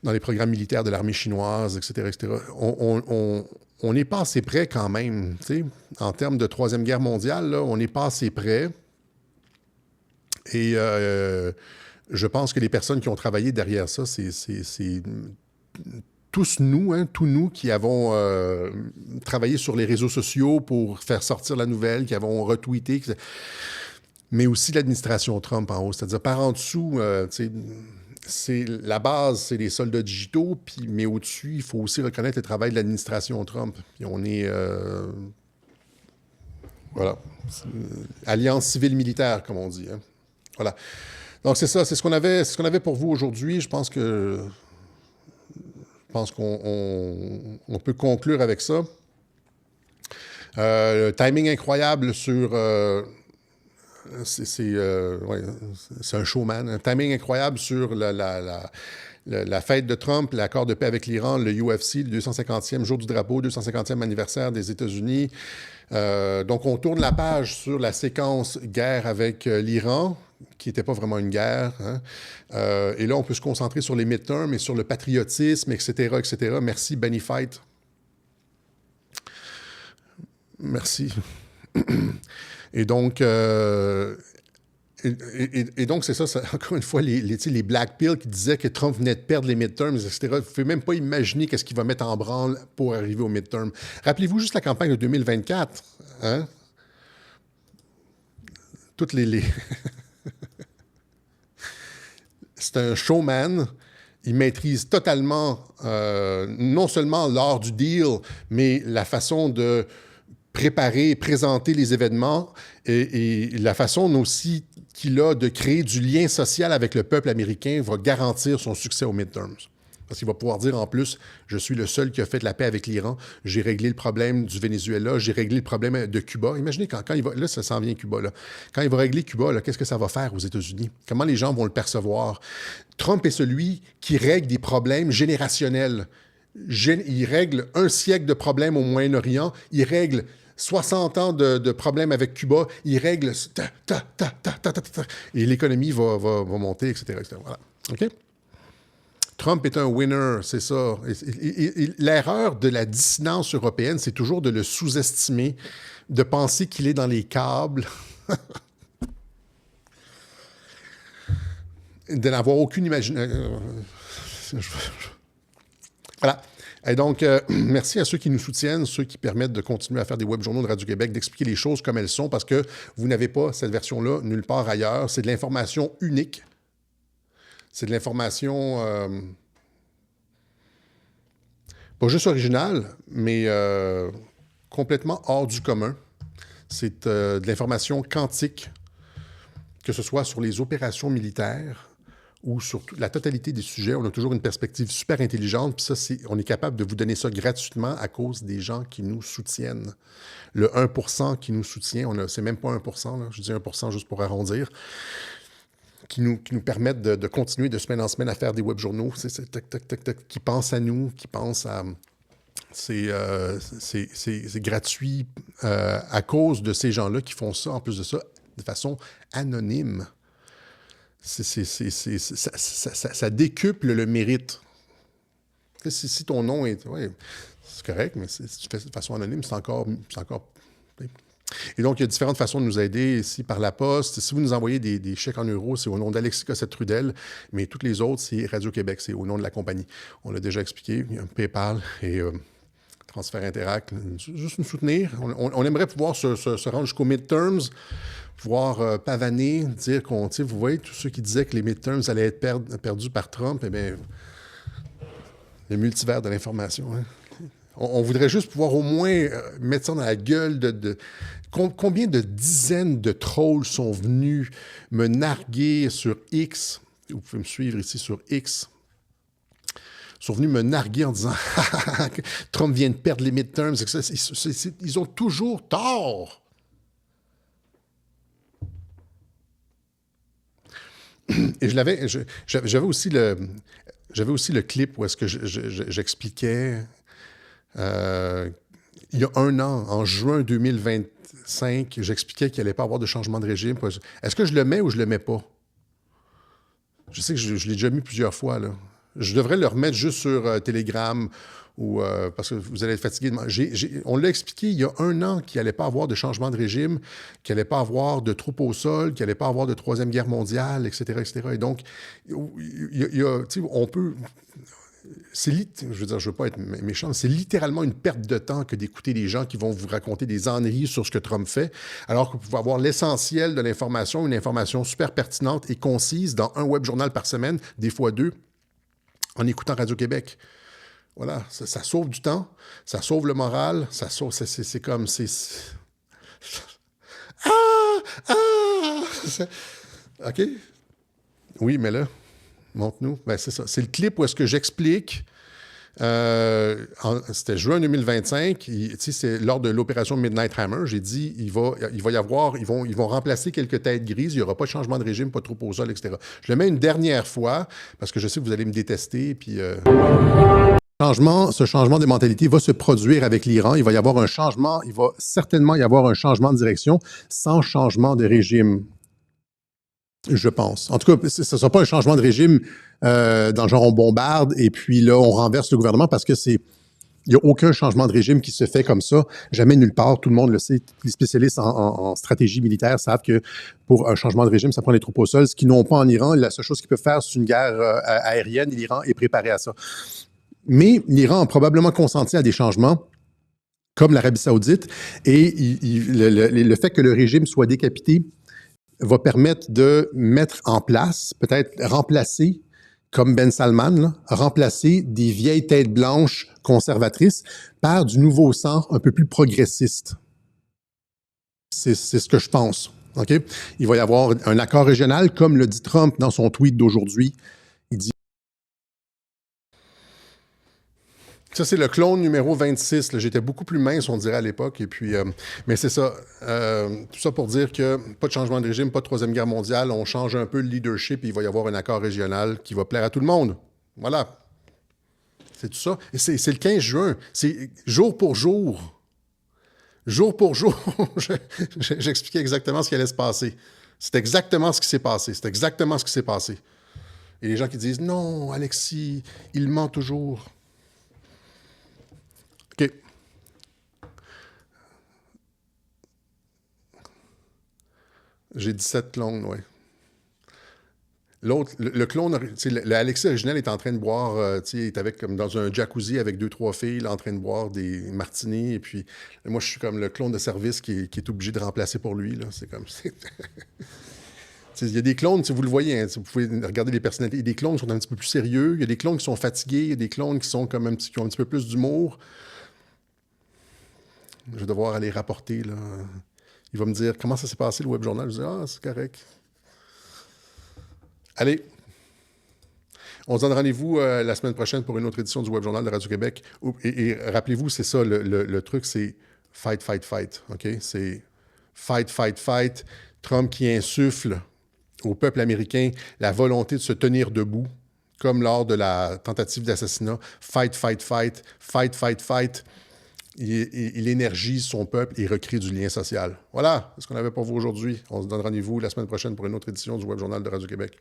dans les programmes militaires de l'armée chinoise, etc., etc. On n'est pas assez près quand même. T'sais. En termes de Troisième Guerre mondiale, là, on n'est pas assez près. Et je pense que les personnes qui ont travaillé derrière ça, c'est tous nous qui avons travaillé sur les réseaux sociaux pour faire sortir la nouvelle, qui avons retweeté, mais aussi l'administration Trump en haut. C'est-à-dire par en dessous, la base, c'est les soldats digitaux, mais au-dessus, il faut aussi reconnaître le travail de l'administration Trump. Puis on est... voilà. Alliance civile-militaire, comme on dit. Hein. Voilà. Donc c'est ça, c'est ce qu'on avait pour vous aujourd'hui. Je pense qu'on peut conclure avec ça. Timing incroyable sur... c'est un showman. Un timing incroyable sur la fête de Trump, l'accord de paix avec l'Iran, le UFC, le 250e jour du drapeau, 250e anniversaire des États-Unis. Donc, on tourne la page sur la séquence guerre avec l'Iran, qui n'était pas vraiment une guerre. Hein. Et là, on peut se concentrer sur les midterms et sur le patriotisme, etc., etc. Merci, Benny Fight. Merci. Et donc, donc c'est ça, encore une fois, les Black Pill qui disaient que Trump venait de perdre les midterms, etc. Vous ne pouvez même pas imaginer qu'est-ce qu'il va mettre en branle pour arriver aux midterms. Rappelez-vous juste la campagne de 2024. Hein? Toutes les... C'est un showman. Il maîtrise totalement, non seulement l'art du deal, mais la façon de préparer et présenter les événements et la façon aussi qu'il a de créer du lien social avec le peuple américain va garantir son succès aux midterms. Parce qu'il va pouvoir dire en plus, je suis le seul qui a fait de la paix avec l'Iran, j'ai réglé le problème du Venezuela, j'ai réglé le problème de Cuba. Imaginez quand il va, là ça s'en vient Cuba, là. Quand il va régler Cuba, là, qu'est-ce que ça va faire aux États-Unis? Comment les gens vont le percevoir? Trump est celui qui règle des problèmes générationnels. Il règle un siècle de problèmes au Moyen-Orient, il règle 60 ans de problèmes avec Cuba, il règle et l'économie va monter, etc., etc. Voilà. OK? Trump est un winner, c'est ça. L'erreur de la dissidence européenne, c'est toujours de le sous-estimer, de penser qu'il est dans les câbles, de n'avoir aucune imagination. Voilà. Et donc, merci à ceux qui nous soutiennent, ceux qui permettent de continuer à faire des web-journaux de Radio-Québec, d'expliquer les choses comme elles sont, parce que vous n'avez pas cette version-là nulle part ailleurs. C'est de l'information unique. C'est de l'information pas juste originale, mais complètement hors du commun. C'est de l'information quantique, que ce soit sur les opérations militaires ou sur la totalité des sujets. On a toujours une perspective super intelligente, puis ça, on est capable de vous donner ça gratuitement à cause des gens qui nous soutiennent. Le 1% qui nous soutient, c'est même pas 1%, là, je dis 1% juste pour arrondir, qui nous permettent de continuer de semaine en semaine à faire des web-journaux, qui pensent à nous, qui pensent à... C'est gratuit à cause de ces gens-là qui font ça, en plus de ça, de façon anonyme. Ça décuple le mérite. Si ton nom est... Ouais, c'est correct, mais si tu fais ça de façon anonyme, c'est encore... Et donc, il y a différentes façons de nous aider ici par la poste. Si vous nous envoyez des chèques en euros, c'est au nom d'Alexis Cossette-Trudel, mais toutes les autres, c'est Radio-Québec, c'est au nom de la compagnie. On l'a déjà expliqué, il y a un PayPal et Transfert Interact. Juste nous soutenir. On aimerait pouvoir se rendre jusqu'aux midterms, pouvoir pavaner, dire qu'on... Vous voyez, tous ceux qui disaient que les midterms allaient être perdus par Trump, eh bien, le multivers de l'information, hein. On voudrait juste pouvoir au moins mettre ça dans la gueule de combien de dizaines de trolls sont venus me narguer sur X. Vous pouvez me suivre ici sur X. sont venus me narguer en disant que Trump vient de perdre les midterms. Ils ont toujours tort. Et j'avais aussi le clip où est-ce que j'expliquais il y a un an, en juin 2025, j'expliquais qu'il n'allait pas avoir de changement de régime. Est-ce que je le mets ou je le mets pas? Je sais que je l'ai déjà mis plusieurs fois, là. Je devrais le remettre juste sur Telegram ou parce que vous allez être fatigué. On l'a expliqué il y a un an qu'il n'allait pas avoir de changement de régime, qu'il n'allait pas avoir de troupes au sol, qu'il n'allait pas avoir de Troisième Guerre mondiale, etc., etc. Et donc, on peut... Je veux pas être méchant, mais c'est littéralement une perte de temps que d'écouter des gens qui vont vous raconter des âneries sur ce que Trump fait, alors que vous pouvez avoir l'essentiel de l'information, une information super pertinente et concise dans un web journal par semaine, des fois 2, en écoutant Radio-Québec. Voilà, ça sauve du temps, ça sauve le moral, ça sauve... C'est comme... OK? Oui, mais là... Montre-nous. Ben, c'est ça. C'est le clip où est-ce que j'explique. C'était juin 2025. C'est lors de l'opération Midnight Hammer. J'ai dit il va y avoir. Ils vont remplacer quelques têtes grises. Il n'y aura pas de changement de régime, pas trop au sol, etc. Je le mets une dernière fois parce que je sais que vous allez me détester. Puis, ce changement de mentalité va se produire avec l'Iran. Il va y avoir un changement. Il va certainement y avoir un changement de direction sans changement de régime. Je pense. En tout cas, ce ne sera pas un changement de régime dans le genre on bombarde et puis là, on renverse le gouvernement parce que il n'y a aucun changement de régime qui se fait comme ça. Jamais nulle part. Tout le monde le sait. Les spécialistes en stratégie militaire savent que pour un changement de régime, ça prend les troupes au sol. Ce qu'ils n'ont pas en Iran, la seule chose qu'ils peuvent faire, c'est une guerre aérienne et l'Iran est préparé à ça. Mais l'Iran a probablement consenti à des changements comme l'Arabie saoudite et le fait que le régime soit décapité va permettre de mettre en place, peut-être remplacer, comme Ben Salman, là, remplacer des vieilles têtes blanches conservatrices par du nouveau sang un peu plus progressiste. C'est ce que je pense. Okay? Il va y avoir un accord régional, comme le dit Trump dans son tweet d'aujourd'hui. Il dit... Ça, c'est le clone numéro 26. Là. J'étais beaucoup plus mince, on dirait, à l'époque. Et puis, mais c'est ça. Tout ça pour dire que pas de changement de régime, pas de Troisième Guerre mondiale. On change un peu le leadership et il va y avoir un accord régional qui va plaire à tout le monde. Voilà. C'est tout ça. Et c'est le 15 juin. C'est jour pour jour. Jour pour jour, j'expliquais exactement ce qui allait se passer. C'est exactement ce qui s'est passé. C'est exactement ce qui s'est passé. Et les gens qui disent « Non, Alexis, il ment toujours. » OK. J'ai 17 clones, oui. L'autre, le clone, l'Alexis original est en train de boire, il est avec, comme dans un jacuzzi avec 2-3 filles, là, en train de boire des martinis, et puis moi, je suis comme le clone de service qui est obligé de remplacer pour lui, là. C'est comme... Il y a des clones, si vous le voyez, hein, vous pouvez regarder les personnalités, il y a des clones qui sont un petit peu plus sérieux, il y a des clones qui sont fatigués, il y a des clones qui sont comme qui ont un petit peu plus d'humour. Je vais devoir aller rapporter, là. Il va me dire, comment ça s'est passé le web journal? Je dis, c'est correct. Allez, on se donne rendez-vous la semaine prochaine pour une autre édition du Web Journal de Radio-Québec. Et rappelez-vous, c'est ça, le truc, c'est fight, fight, fight. OK? C'est fight, fight, fight. Trump qui insuffle au peuple américain la volonté de se tenir debout, comme lors de la tentative d'assassinat. Fight, fight, fight. Fight, fight, fight. Il énergise son peuple et recrée du lien social. Voilà ce qu'on avait pour vous aujourd'hui. On se donne rendez-vous la semaine prochaine pour une autre édition du Web Journal de Radio-Québec.